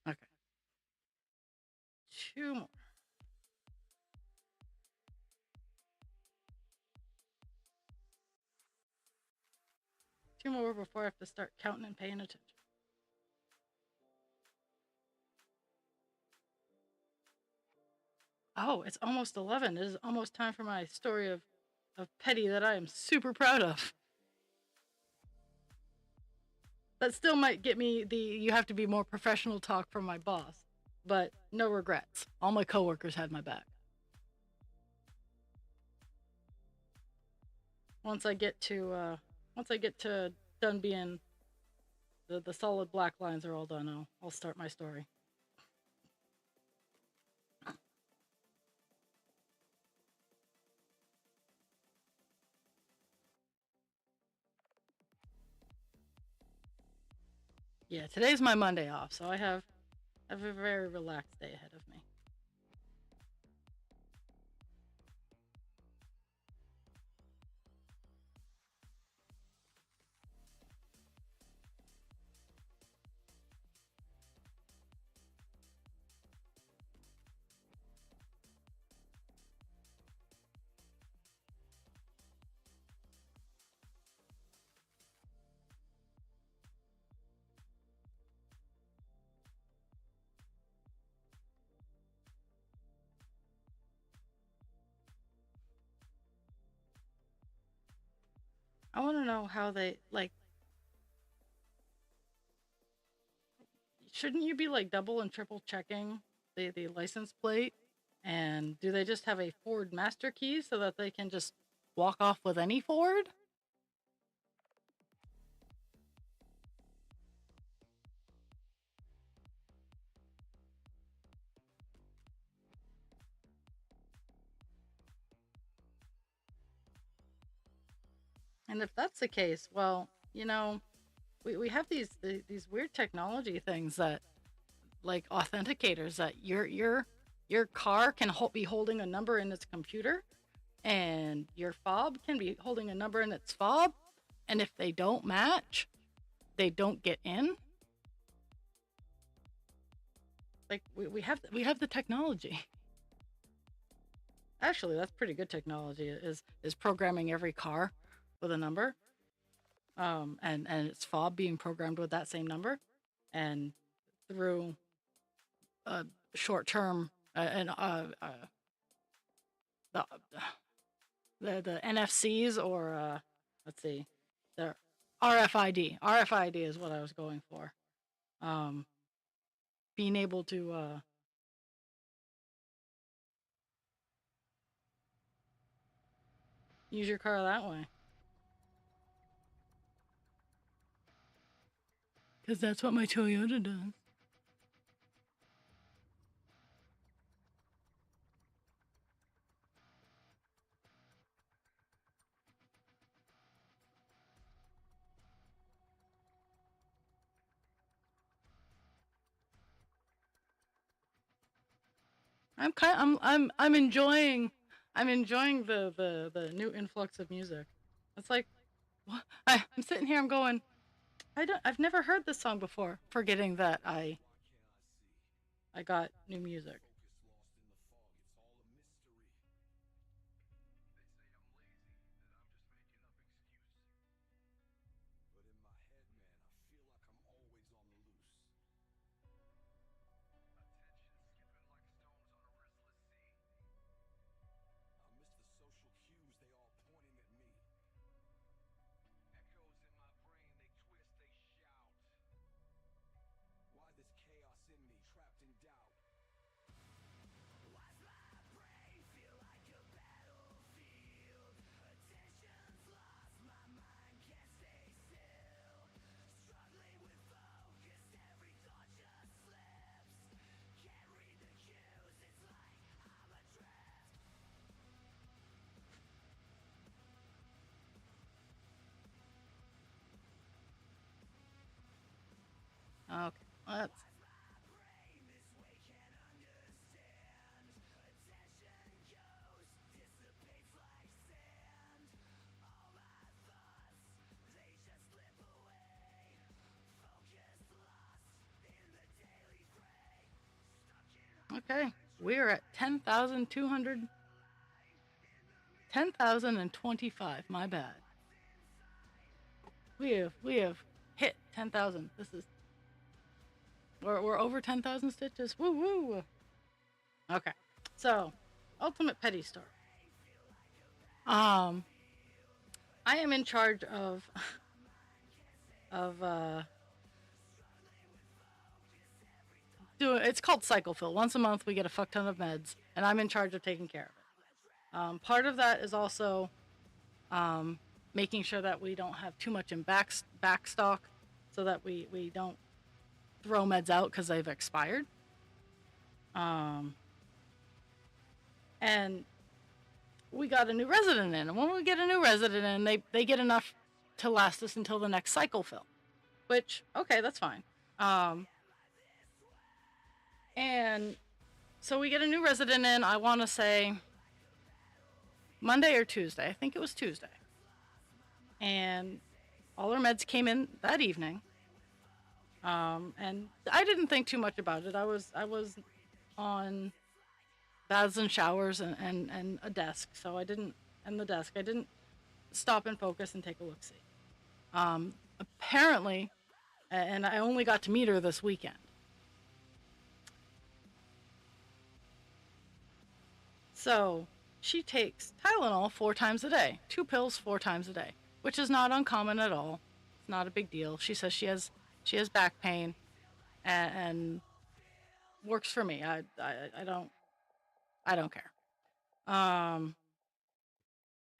Okay. Two more. Two more before I have to start counting and paying attention. Oh, it's almost 11. It is almost time for my story of petty that I am super proud of. That still might get me the you have to be more professional talk from my boss, but no regrets. All my coworkers had my back. Once I get to done being the solid black lines are all done, I'll start my story. Yeah, today's my Monday off, so I have a very relaxed day ahead of me. I want to know how they like. Shouldn't you be like double and triple checking the license plate? And do they just have a Ford master key so that they can just walk off with any Ford? And if that's the case, well, we have these weird technology things that like authenticators that your car can be holding a number in its computer and your fob can be holding a number in its fob, and if they don't match, they don't get in. Like we have the technology. Actually, that's pretty good technology. Is programming every car with a number, and its fob being programmed with that same number, and through a short term and the the NFCs or let's see, the RFID. RFID is what I was going for. Um, Being able to use your car that way. Because that's what my Toyota does. I'm enjoying the new influx of music. It's like I'm sitting here, I'm going, I've never heard this song before, forgetting that I got new music. That's okay. We're at 10,025. My bad. We have hit 10,000. This is we're over 10,000 stitches. Woo woo. Okay. So, ultimate petty story. Um, I am in charge of doing. It's called cycle fill. Once a month, we get a fuck ton of meds, and I'm in charge of taking care of it. Part of that is also making sure that we don't have too much in back stock, so that we don't throw meds out because they've expired. And we got a new resident in, and when we get a new resident in, they get enough to last us until the next cycle fill, which, okay, that's fine. And so we get a new resident in, I want to say Monday or Tuesday. I think it was Tuesday. And all our meds came in that evening. And I didn't think too much about it. I was on baths and showers and a desk, so I didn't stop and focus and take a look-see. Apparently, and I only got to meet her this weekend. So she takes Tylenol 4 times a day, 2 pills 4 times a day, which is not uncommon at all. It's not a big deal. She says she has back pain, and works for me. I don't care.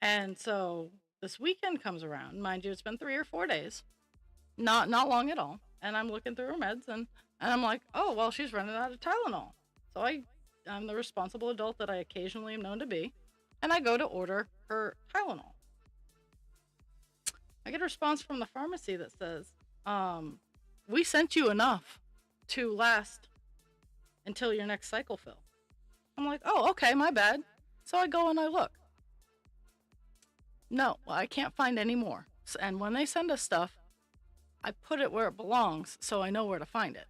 And so this weekend comes around. Mind you, it's been 3 or 4 days, not long at all. And I'm looking through her meds, and I'm like, oh well, she's running out of Tylenol. So I'm the responsible adult that I occasionally am known to be, and I go to order her Tylenol. I get a response from the pharmacy that says, we sent you enough to last until your next cycle fill. I'm like, oh, okay, my bad. So I go and I look. No, I can't find any more. And when they send us stuff, I put it where it belongs so I know where to find it.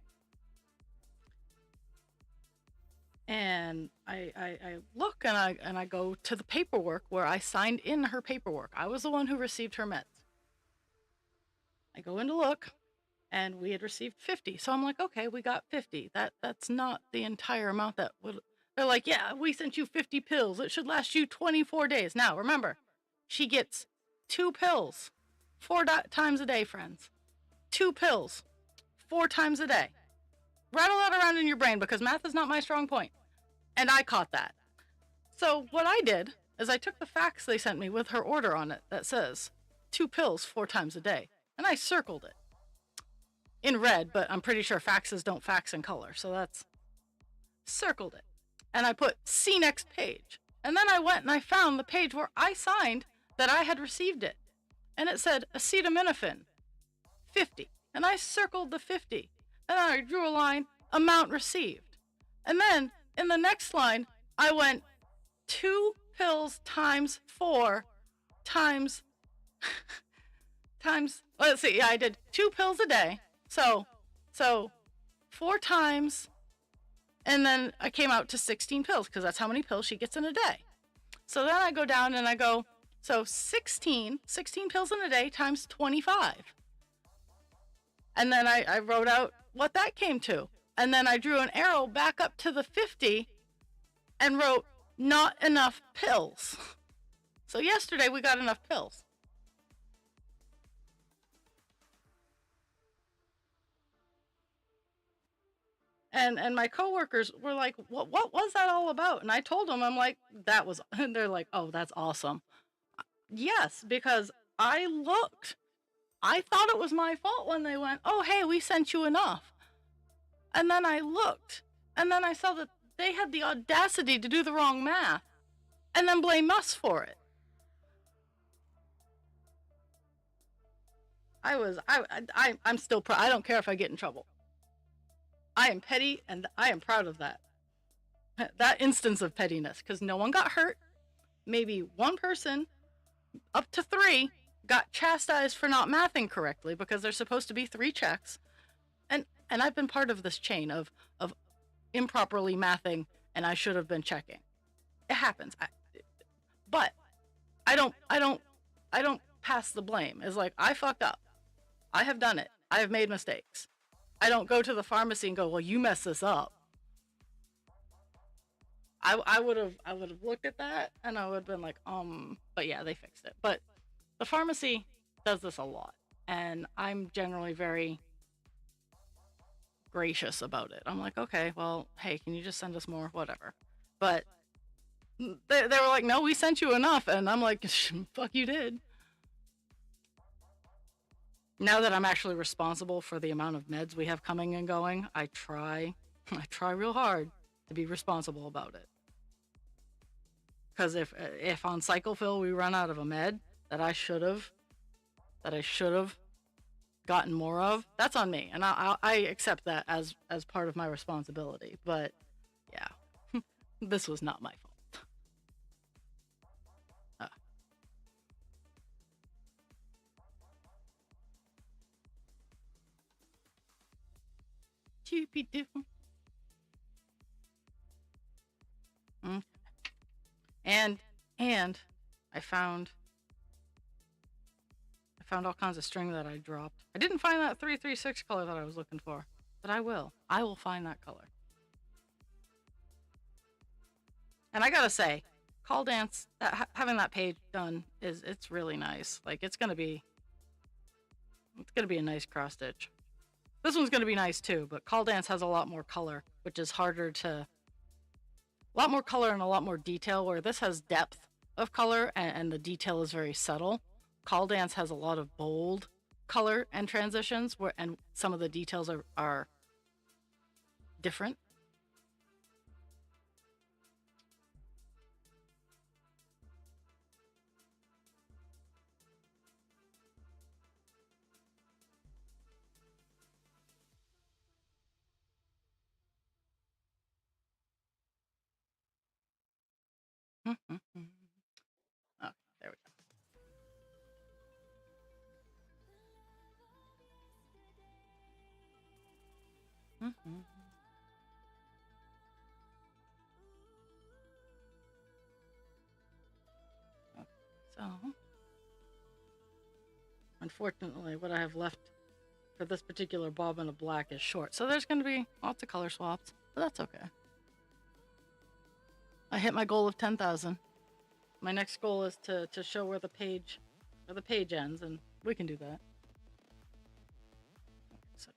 And I look and I go to the paperwork where I signed in her paperwork. I was the one who received her meds. I go in to look, and we had received 50. So I'm like, okay, we got 50. That's not the entire amount that would. They're like, yeah, we sent you 50 pills. It should last you 24 days. Now, remember, she gets 2 pills 4 times a day, friends. 2 pills 4 times a day. Rattle that around in your brain, because math is not my strong point. And I caught that. So what I did is I took the fax they sent me with her order on it that says 2 pills 4 times a day. And I circled it in red, but I'm pretty sure faxes don't fax in color. So that's circled it. And I put see next page. And then I went and I found the page where I signed that I had received it. And it said acetaminophen 50. And I circled the 50. And I drew a line, amount received. And then in the next line, I went 2 pills times 4 times, let's see, yeah, I did 2 pills a day. So 4 times, and then I came out to 16 pills, because that's how many pills she gets in a day. So then I go down and I go, so 16 pills in a day times 25. And then I wrote out what that came to. And then I drew an arrow back up to the 50 and wrote, not enough pills. So yesterday we got enough pills. And my coworkers were like, what was that all about? And I told them, I'm like, that was, and they're like, oh, that's awesome. Yes, because I looked. I thought it was my fault when they went, oh, hey, we sent you enough. And then I looked, and then I saw that they had the audacity to do the wrong math and then blame us for it. I'm still I don't care if I get in trouble. I am petty, and I am proud of that. That instance of pettiness, because no one got hurt. Maybe one person, up to three, got chastised for not mathing correctly because there's supposed to be 3 checks. And I've been part of this chain of improperly mathing, and I should have been checking. It happens. But I don't pass the blame. It's like, I fucked up. I have done it. I have made mistakes. I don't go to the pharmacy and go, well, you messed this up. I would have looked at that and I would have been like, but yeah, they fixed it. But the pharmacy does this a lot, and I'm generally very gracious about it. I'm like, okay, well, hey, can you just send us more? Whatever. But they were like, no, we sent you enough. And I'm like, fuck, you did. Now that I'm actually responsible for the amount of meds we have coming and going, I try real hard to be responsible about it. Because if on cycle fill we run out of a med that I should have gotten more of, that's on me, and I accept that as part of my responsibility. But yeah, this was not my fault. Doopy-doo. And I found all kinds of string that I dropped. I didn't find that 336 color that I was looking for, but I will find that color. And I gotta say, Call Dance, having that page done it's really nice. Like, it's gonna be a nice cross stitch. This one's gonna be nice too, but Call Dance has a lot more color, which is harder to. A lot more color and a lot more detail, where this has depth of color and the detail is very subtle. Call Dance has a lot of bold color and transitions, and some of the details are different. Oh, there we go. So, unfortunately, what I have left for this particular bobbin of black is short. So there's going to be lots of color swaps, but that's okay. I hit my goal of 10,000. My next goal is to show where the page ends, and we can do that. So,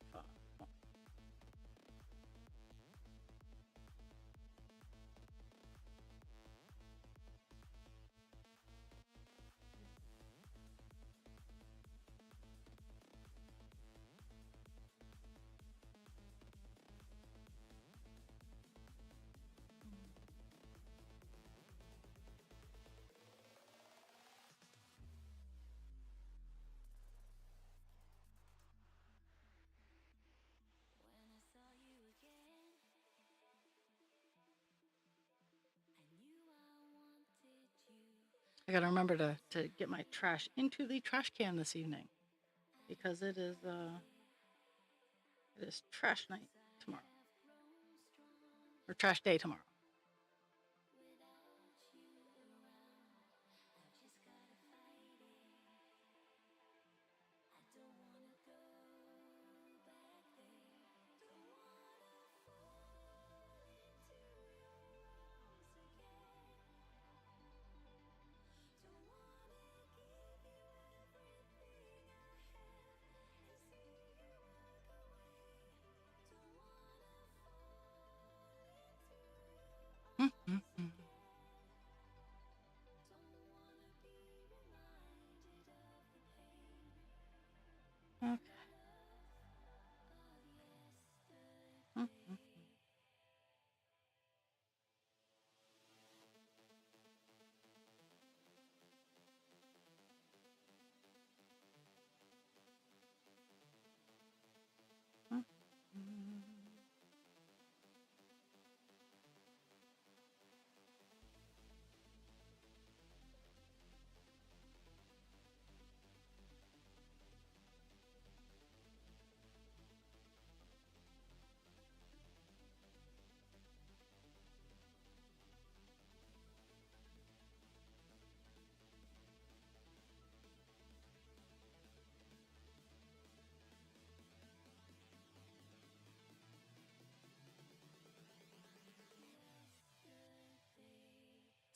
I gotta remember to get my trash into the trash can this evening, because it is trash night tomorrow, or trash day tomorrow.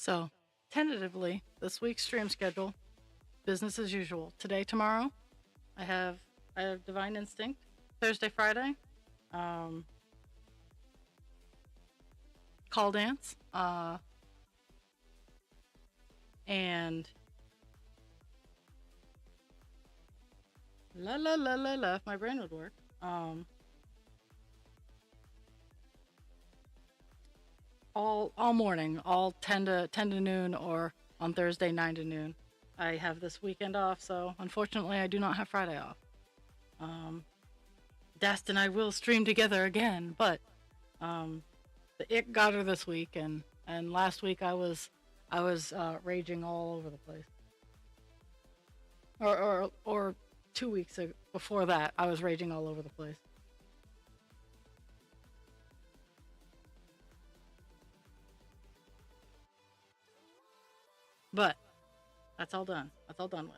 So, tentatively, this week's stream schedule, business as usual. Today, tomorrow, I have Divine Instinct. Thursday, Friday, Call Dance, and if my brain would work. All morning, all 10 to noon, or on Thursday 9 to noon. I have this weekend off, so unfortunately I do not have Friday off. Dast and I will stream together again, but the ick got her this week, and last week I was raging all over the place. Or 2 weeks before that, I was raging all over the place. But that's all done. That's all done with.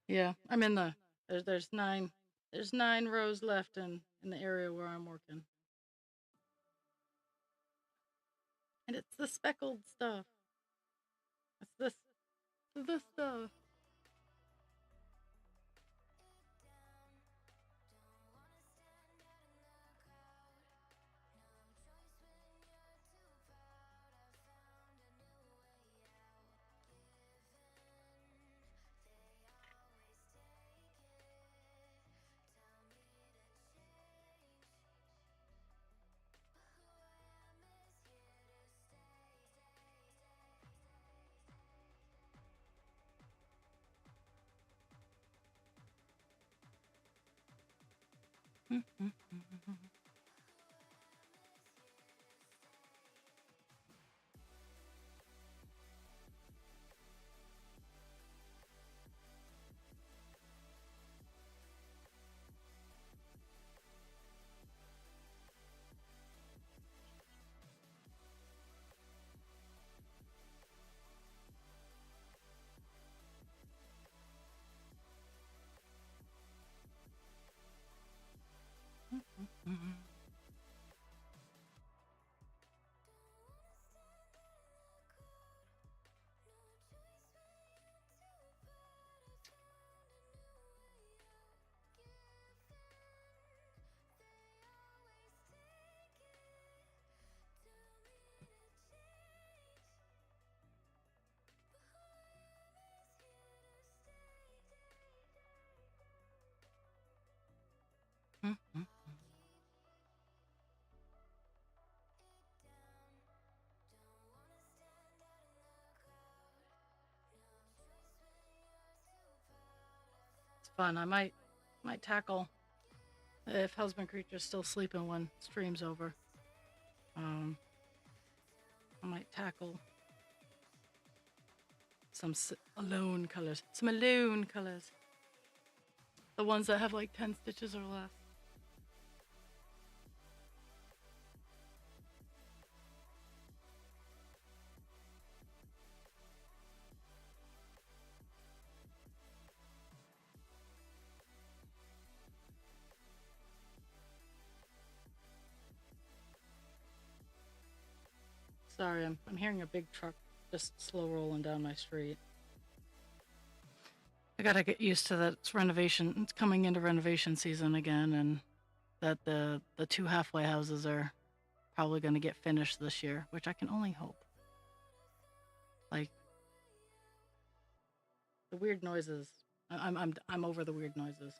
Yeah, I'm in the there's 9 rows left in the area where I'm working. And it's the speckled stuff. It's this stuff. It's fun. I might tackle if Husband Creature's still sleeping when stream's over. I might tackle some alone colors. Some alone colors. The ones that have like 10 stitches or less. Sorry, I'm hearing a big truck just slow rolling down my street. I gotta get used to that. It's renovation. It's coming into renovation season again, and that the 2 halfway houses are probably going to get finished this year, which I can only hope. Like the weird noises. I'm over the weird noises.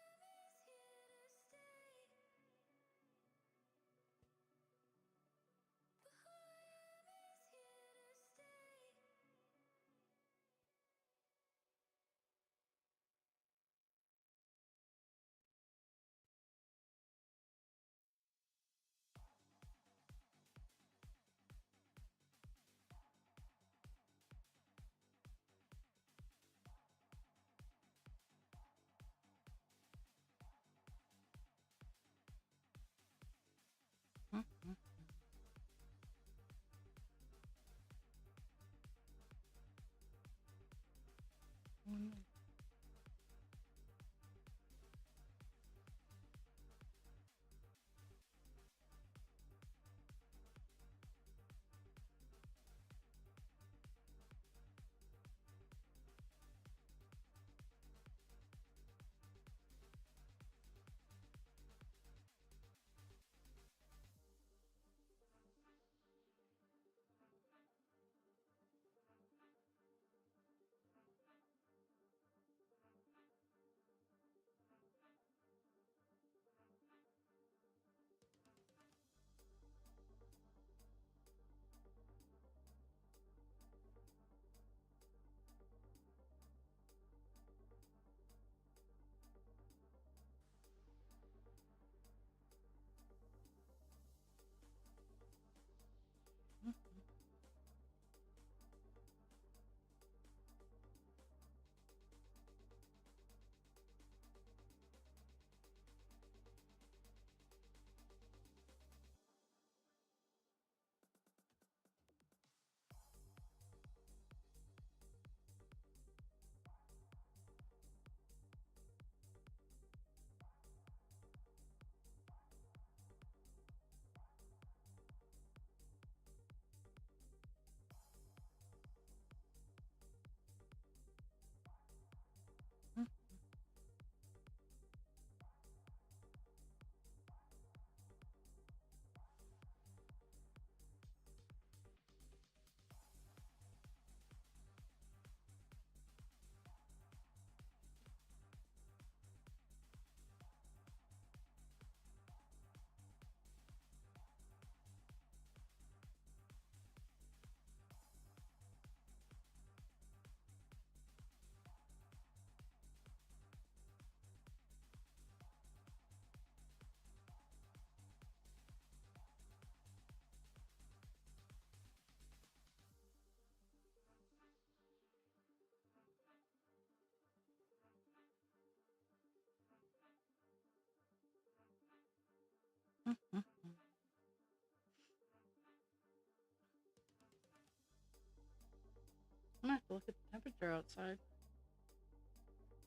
look at the temperature outside.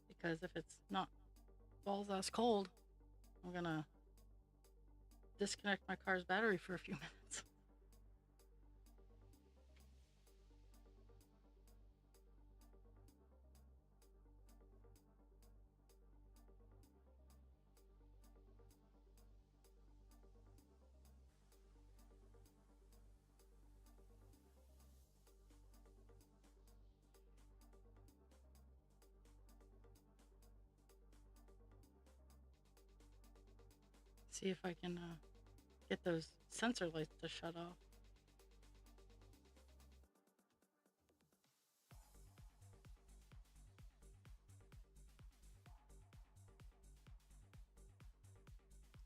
Because if it's not balls ass cold, I'm gonna disconnect my car's battery for a few minutes. See if I can get those sensor lights to shut off.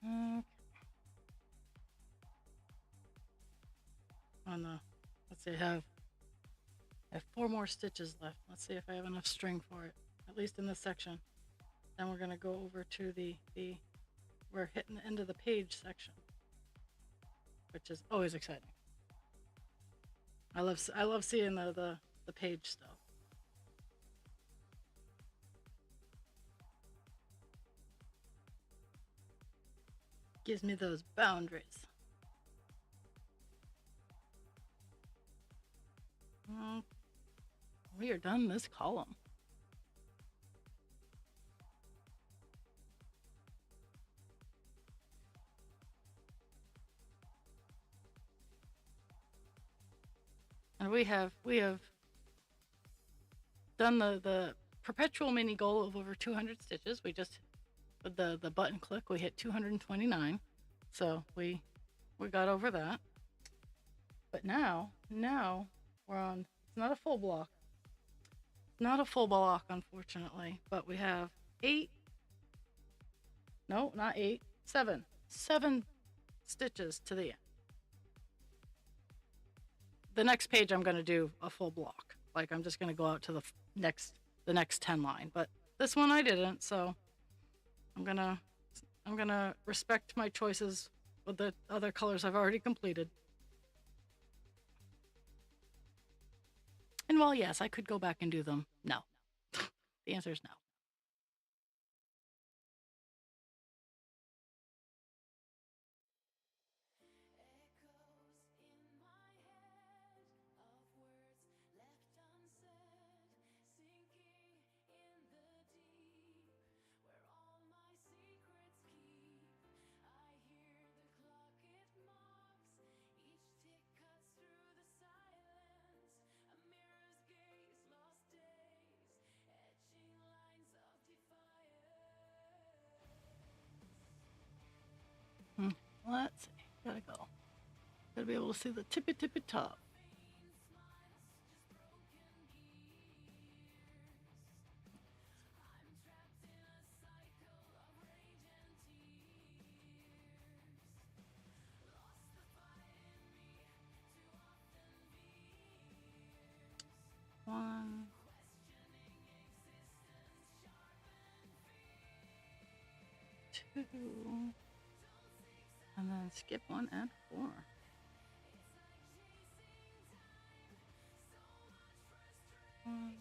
Okay. On the, let's see, I have 4 more stitches left. Let's see if I have enough string for it, at least in this section. Then we're gonna go over to the we're hitting the end of the page section, which is always exciting. I love seeing the page stuff. Gives me those boundaries. We are done this column. And we have done the perpetual mini goal of over 200 stitches. We just, with the button click, we hit 229. So we got over that. But now we're on, it's not a full block. Not a full block, unfortunately, but we have 7 stitches to the end. The next page I'm going to do a full block. Like, I'm just going to go out to the next 10 line, but this one I didn't, so I'm going to respect my choices with the other colors I've already completed. And while yes, I could go back and do them, no. The answer is no. Let's see. Gotta go. Gotta be able to see the tippy top. One. Two. And then skip 1 and 4. One.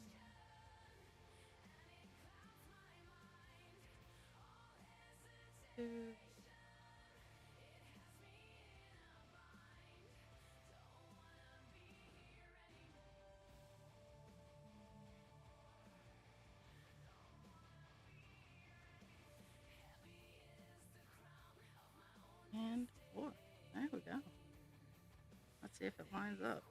Two. And 4. There we go. Let's see if it lines up.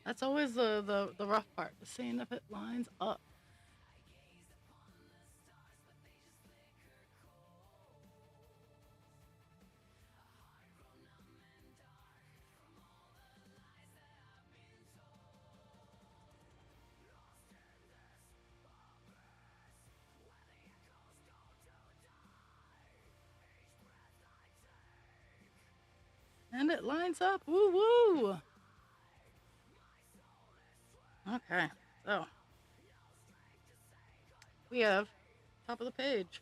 That's always the rough part, seeing if it lines up. And it lines up. Woo woo. Okay, so we have top of the page.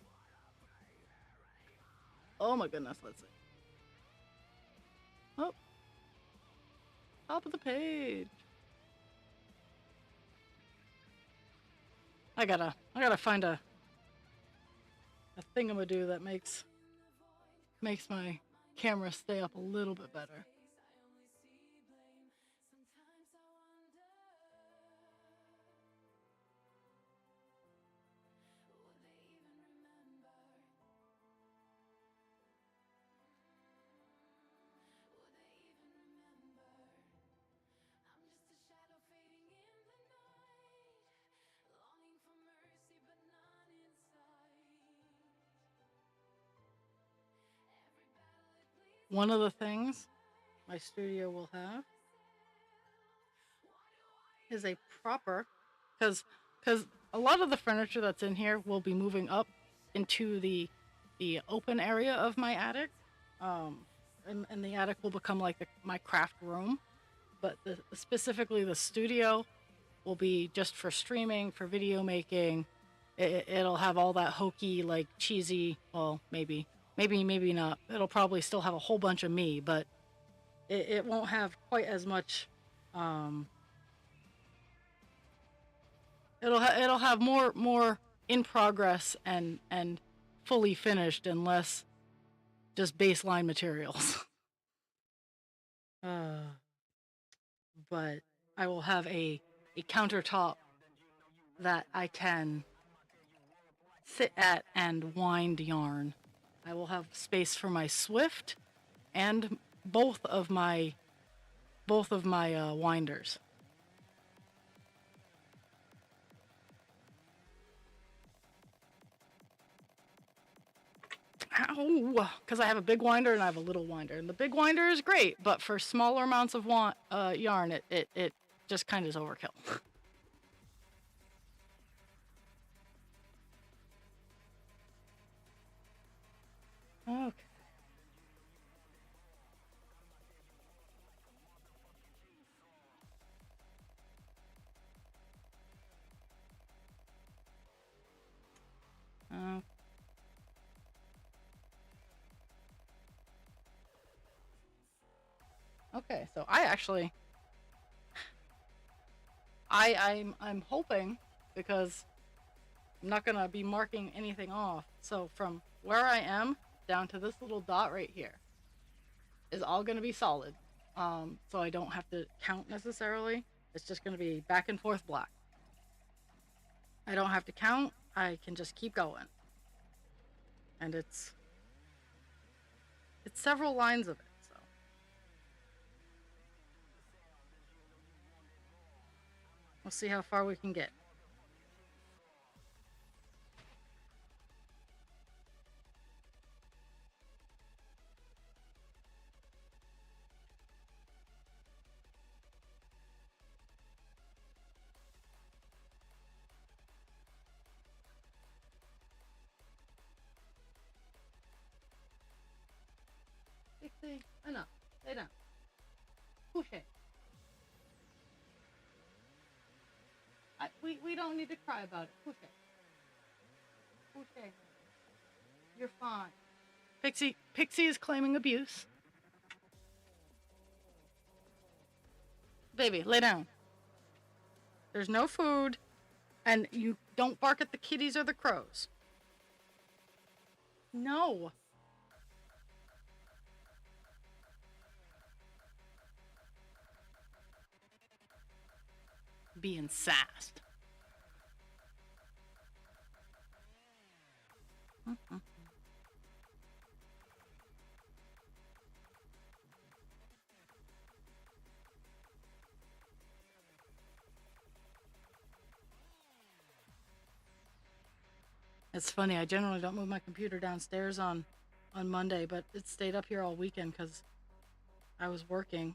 Oh my goodness, let's see. Oh, top of the page. I gotta find a thingamadoo that makes my camera stay up a little bit better. One of the things my studio will have is a proper, because a lot of the furniture that's in here will be moving up into the open area of my attic, um, and the attic will become like my craft room. But specifically the studio will be just for streaming, for video making. It'll have all that hokey, like cheesy. Well, maybe not. It'll probably still have a whole bunch of me, but it won't have quite as much. Um, it'll have more in progress and fully finished and less just baseline materials. uh, but I will have a countertop that I can sit at and wind yarn. I will have space for my Swift and both of my winders. Ow! Because I have a big winder and I have a little winder, and the big winder is great, but for smaller amounts of yarn, it just kind of is overkill. Okay. Uh, okay, so I'm hoping, because I'm not gonna be marking anything off. So from where I am down to this little dot right here is all gonna be solid. So I don't have to count necessarily. It's just gonna be back and forth black. I don't have to count. I can just keep going. And it's several lines of it. So we'll see how far we can get. Dixie, enough. Lay down. Push it. We don't need to cry about it. Push it. Push it. You're fine. Pixie is claiming abuse. Baby, lay down. There's no food, and you don't bark at the kitties or the crows. No. Being sassed. Mm-mm. It's funny. I generally don't move my computer downstairs on Monday, but it stayed up here all weekend because I was working,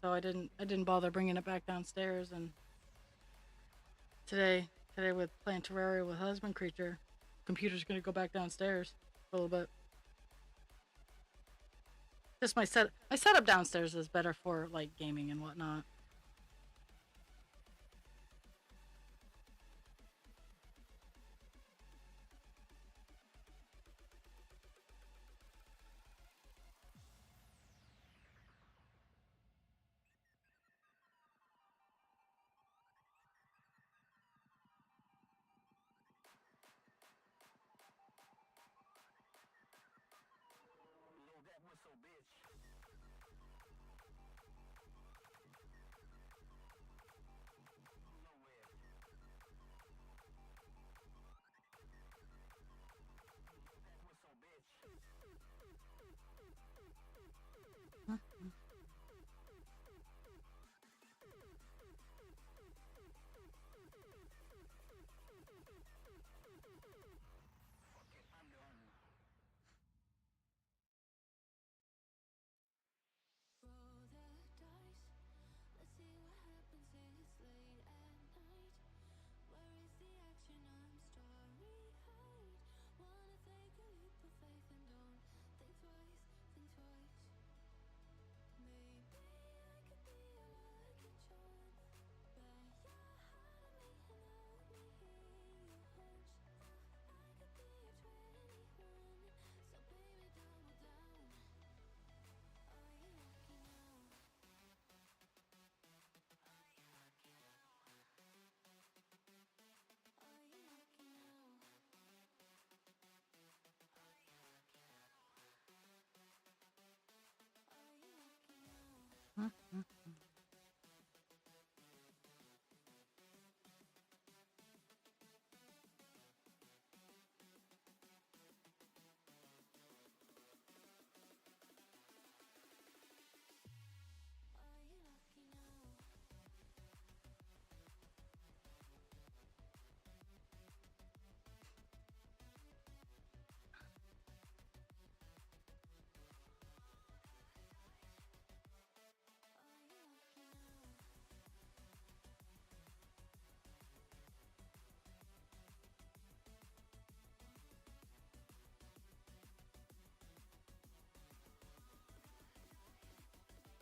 so I didn't bother bringing it back downstairs. And today with playing Terraria with Husband Creature, computer's gonna go back downstairs a little bit. Just my setup downstairs is better for like gaming and whatnot.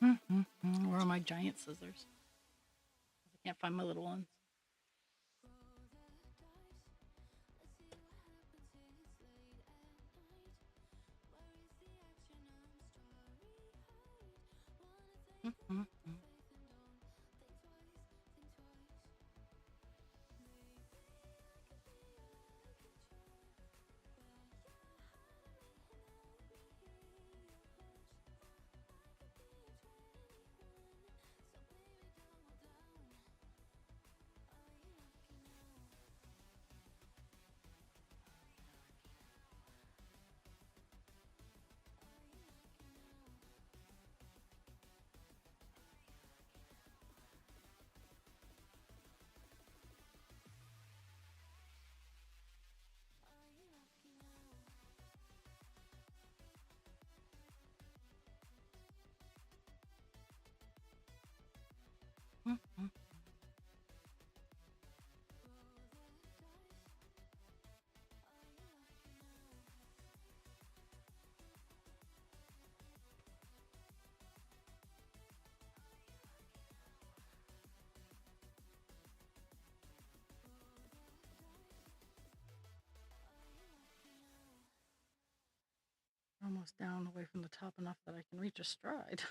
Where are my giant scissors? I can't find my little ones. Almost down away from the top enough that I can reach a stride.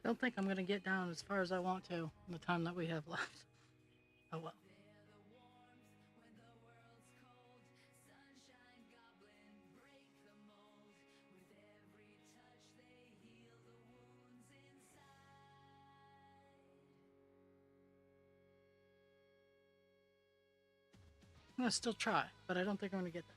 Don't think I'm gonna get down as far as I want to in the time that we have left. Oh well. I'm gonna still try, but I don't think I'm gonna get there.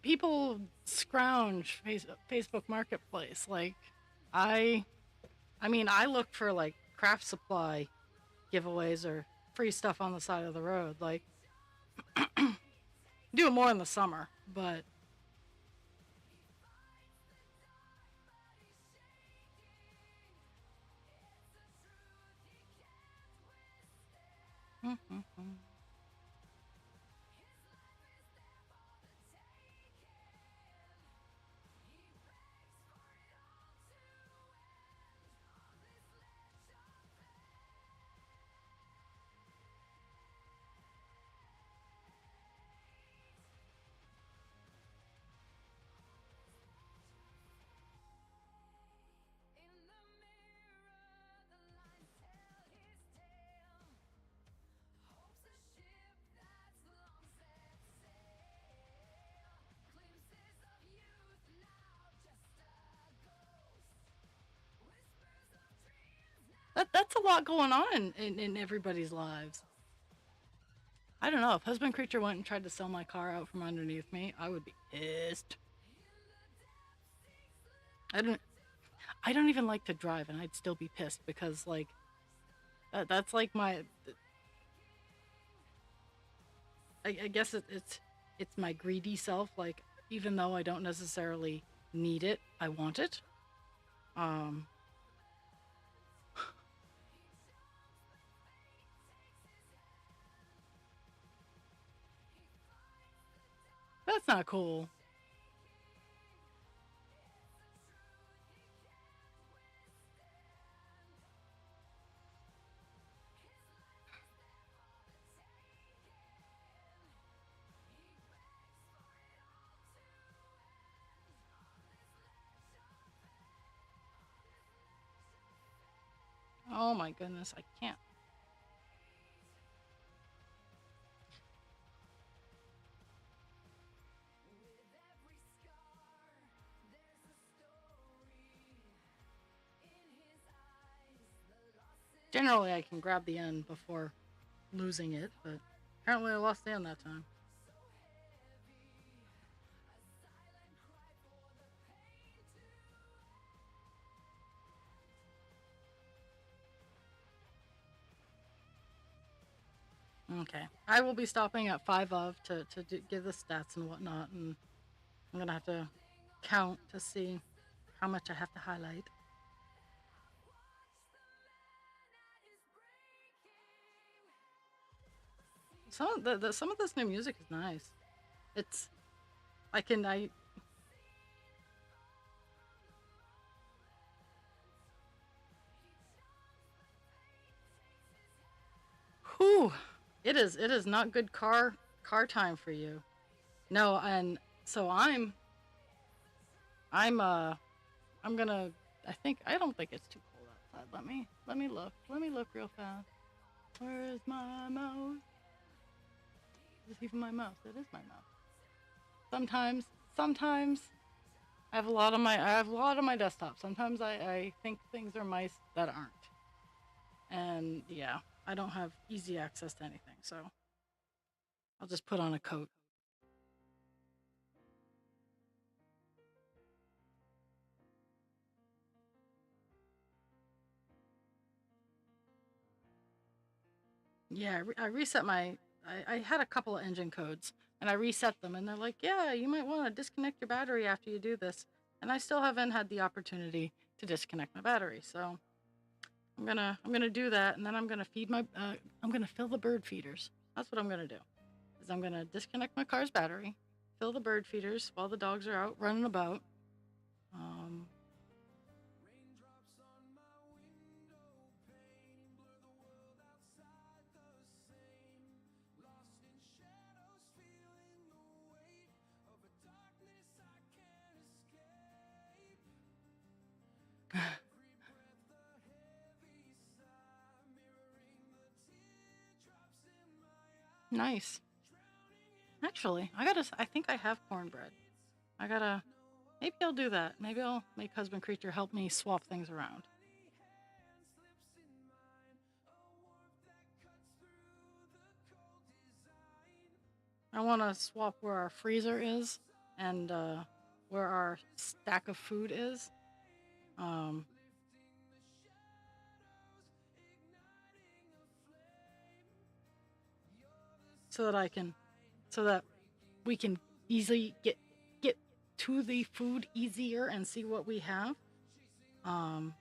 People scrounge Facebook Marketplace. Like, I, I mean, I look for like craft supply giveaways or free stuff on the side of the road. Like, do it more in the summer, but that's a lot going on in everybody's lives. I don't know. If Husband Creature went and tried to sell my car out from underneath me, I would be pissed. I don't. I don't even like to drive, and I'd still be pissed because like that's like my. I guess it's my greedy self. Like, even though I don't necessarily need it, I want it. Um, that's not cool. Oh my goodness, I can't. Generally, I can grab the end before losing it, but apparently I lost the end that time. Okay. I will be stopping at 5 of to give the stats and whatnot, and I'm gonna have to count to see how much I have to highlight. Some of this new music is nice. It's I whew, it is not good car time for you. No, and so I'm I'm gonna I don't think it's too cold outside. Let me look real fast. Where is my mouse? Is this even my mouse? It is my mouse. Sometimes I have a lot on my desktop. Sometimes I think things are mice that aren't. And yeah, I don't have easy access to anything, so I'll just put on a coat. Yeah, I reset I had a couple of engine codes and I reset them, and they're like, yeah, you might want to disconnect your battery after you do this. And I still haven't had the opportunity to disconnect my battery, so I'm gonna do that, and then I'm gonna fill the bird feeders. That's what I'm gonna do. Is I'm gonna disconnect my car's battery, fill the bird feeders while the dogs are out running about. Um, Nice. Actually, I think I have cornbread. I gotta, maybe I'll do that. Maybe I'll make Husband Creature help me swap things around. I want to swap where our freezer is and where our stack of food is. Um, so that I can, so that we can easily get to the food easier and see what we have. Um,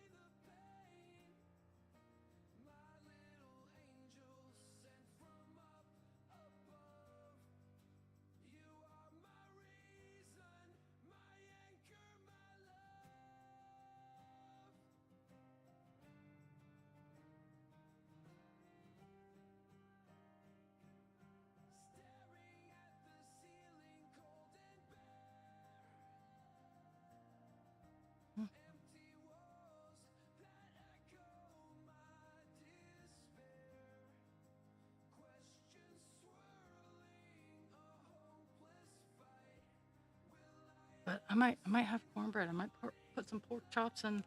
but I might have cornbread. I might put some pork chops in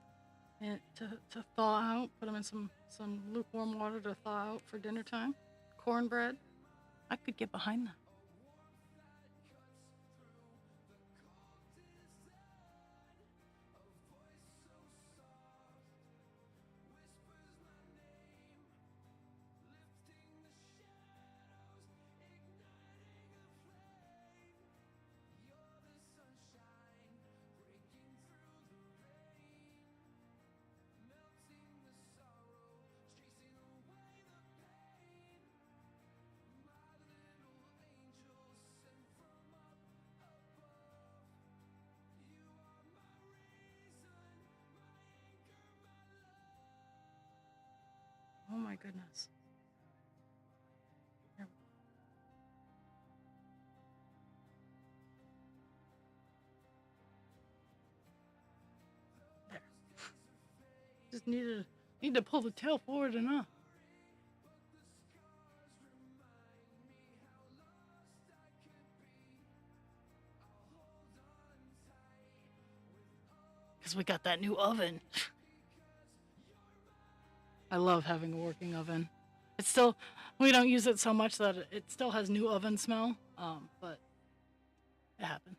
to thaw out. Put them in some lukewarm water to thaw out for dinner time. Cornbread. I could get behind that. Oh my goodness. There. Just need to pull the tail forward enough. Because we got that new oven. I love having a working oven. It's still, we don't use it so much that it still has new oven smell, but it happens.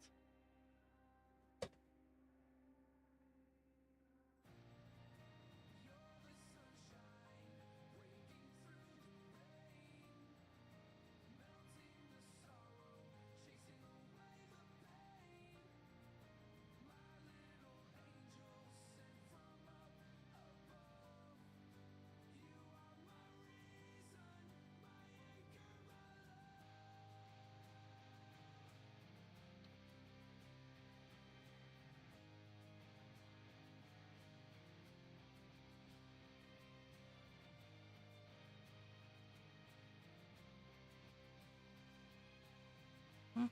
Mhm.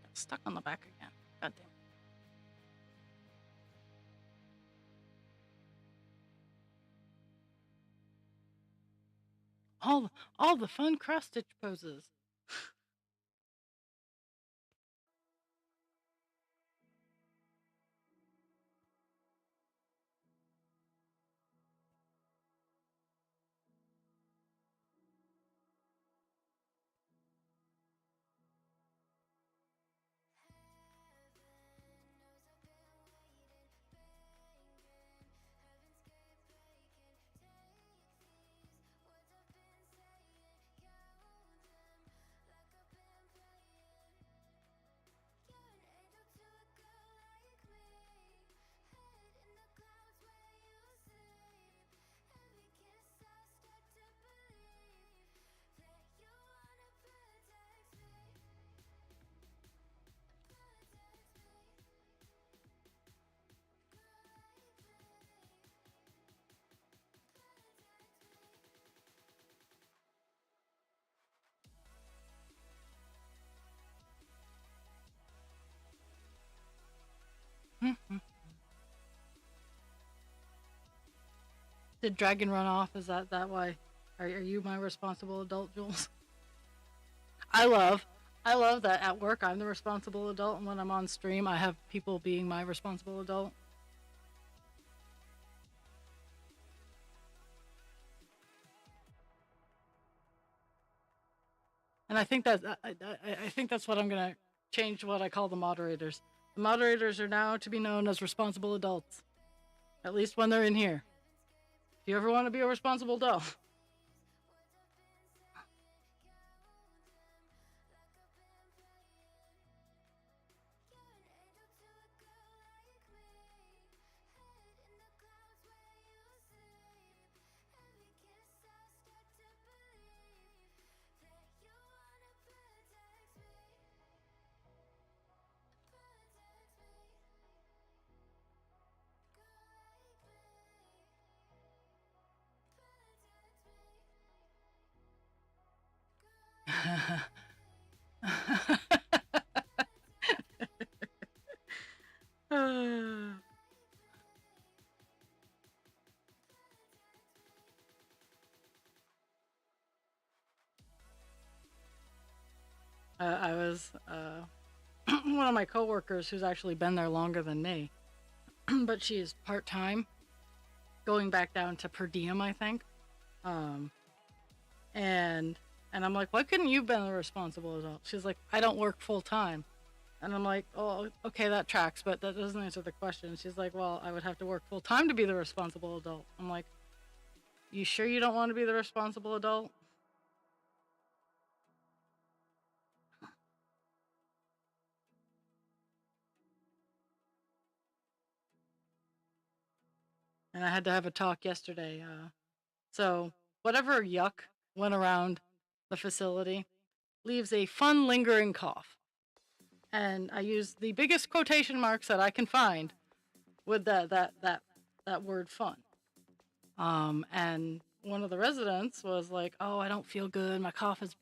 Got stuck on the back again. God damn. All the fun cross stitch poses. Did Dragon run off? Is that why? Are you my responsible adult, Jules? I love, I love that at work I'm the responsible adult, and when I'm on stream, I have people being my responsible adult. And I think that I think that's what I'm gonna change. What I call the moderators. The moderators are now to be known as responsible adults, at least when they're in here. If you ever want to be a responsible adult. I was one of my coworkers who's actually been there longer than me, but she is part time, going back down to per diem, I think. Um, and I'm like, why couldn't you been the responsible adult? She's like, I don't work full time. And I'm like, oh, okay, that tracks, but that doesn't answer the question. She's like, well, I would have to work full time to be the responsible adult. I'm like, you sure you don't want to be the responsible adult? And I had to have a talk yesterday. So whatever yuck went around the facility leaves a fun lingering cough. And I use the biggest quotation marks that I can find with that word fun. And one of the residents was like, oh, I don't feel good. My cough is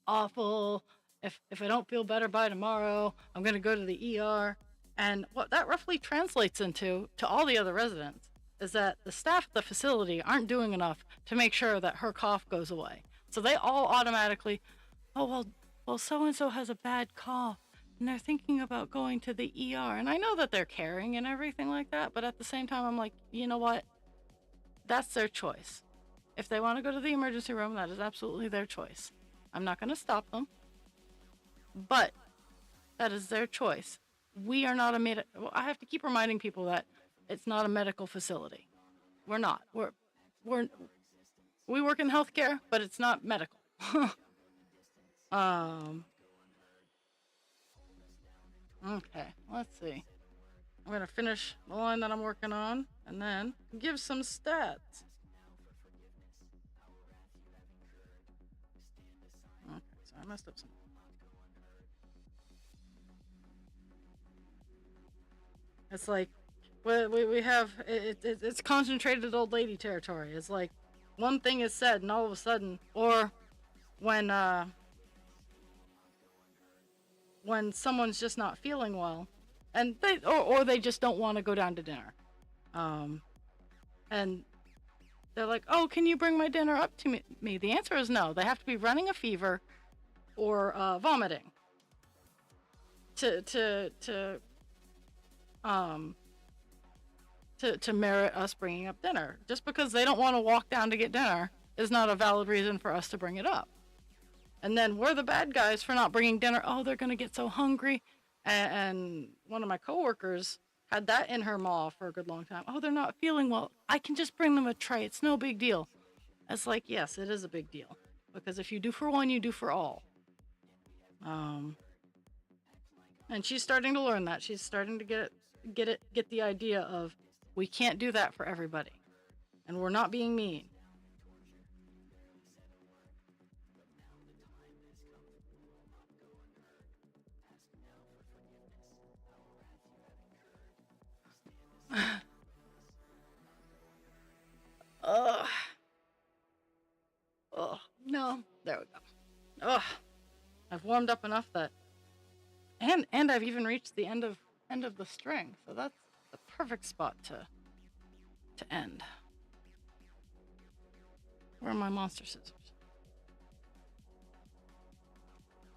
awful. If I don't feel better by tomorrow, I'm going to go to the ER. And what that roughly translates into to all the other residents is that the staff at the facility aren't doing enough to make sure that her cough goes away. So they all automatically, oh, well, so-and-so has a bad cough and they're thinking about going to the ER. And I know that they're caring and everything like that, but at the same time, I'm like, you know what? That's their choice. If they want to go to the emergency room, that is absolutely their choice. I'm not going to stop them, but that is their choice. We are not well, I have to keep reminding people that it's not a medical facility. We're not. We work in healthcare, but it's not medical. Okay, let's see. I'm gonna finish the line that I'm working on and then give some stats. Okay, so I messed up some. It's like we have it's concentrated old lady territory. It's like one thing is said and all of a sudden, or when someone's just not feeling well, and or they just don't want to go down to dinner, and they're like, oh, can you bring my dinner up to me? The answer is no. They have to be running a fever or vomiting to merit us bringing up dinner. Just because they don't want to walk down to get dinner is not a valid reason for us to bring it up. And then we're the bad guys for not bringing dinner. Oh, they're going to get so hungry. And one of my coworkers had that in her maw for a good long time. Oh, they're not feeling well. I can just bring them a tray. It's no big deal. It's like, yes, it is a big deal. Because if you do for one, you do for all. And she's starting to learn that. She's starting to get the idea of, we can't do that for everybody. And we're not being mean. Ugh. Oh, no. There we go. Ugh. I've warmed up enough that, and I've even reached the end of the string. So perfect spot to end. Where are my monster scissors?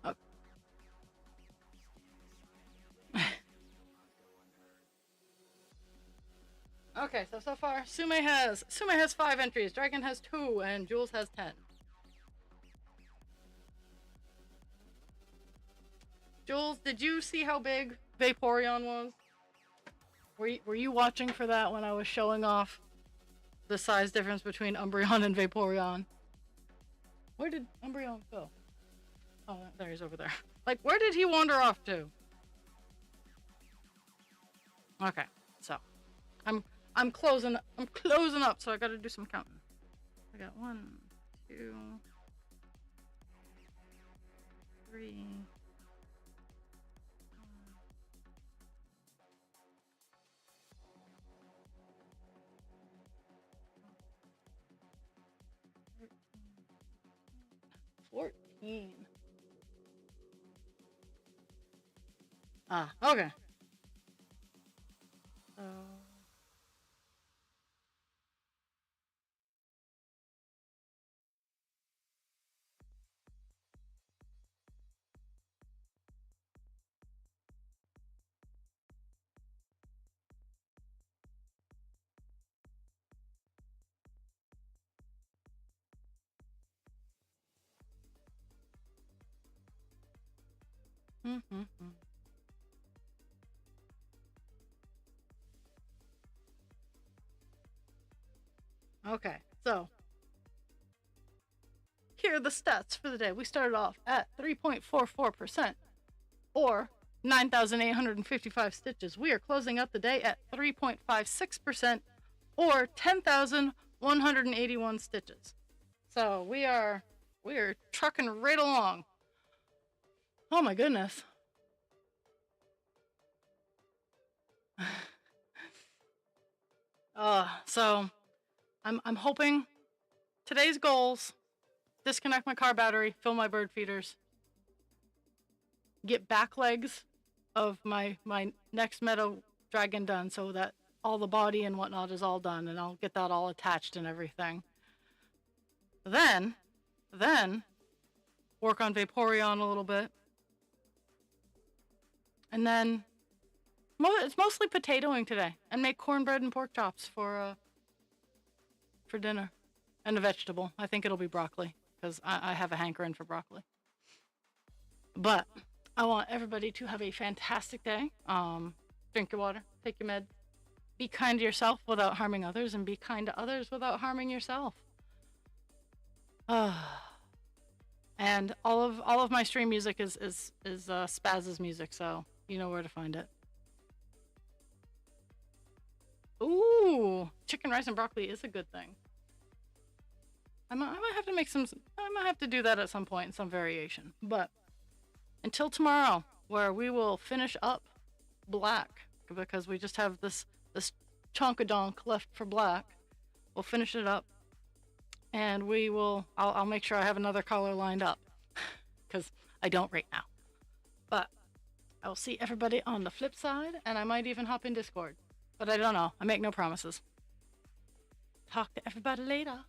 Oh. Okay, so far Sume has 5 entries, Dragon has 2, and Jules has 10. Jules, did you see how big Vaporeon was? Were you watching for that when I was showing off the size difference between Umbreon and Vaporeon? Where did Umbreon go? Oh, there he's over there. Like, where did he wander off to? Okay, so I'm closing up, so I gotta do some counting. I got 1, 2, 3. 14. Ah, okay. So... Okay, so here are the stats for the day. We started off at 3.44%, or 9,855 stitches. We are closing out the day at 3.56%, or 10,181 stitches. So we are trucking right along. Oh my goodness. So I'm hoping today's goals: disconnect my car battery, fill my bird feeders, get back legs of my next meadow dragon done so that all the body and whatnot is all done, and I'll get that all attached and everything. Then work on Vaporeon a little bit. And then it's mostly potatoing today, and make cornbread and pork chops for dinner. And a vegetable. I think it'll be broccoli, because I have a hankering for broccoli. But I want everybody to have a fantastic day. Drink your water, take your med, be kind to yourself without harming others, and be kind to others without harming yourself. And all of my stream music is Spaz's music, so you know where to find it. Ooh, chicken rice and broccoli is a good thing. I might have to make some. I might have to do that at some point in some variation. But until tomorrow, where we will finish up black, because we just have this chonkadonk left for black. We'll finish it up, and we will. I'll make sure I have another color lined up, because I don't right now. But I will see everybody on the flip side, and I might even hop in Discord. But I don't know. I make no promises. Talk to everybody later.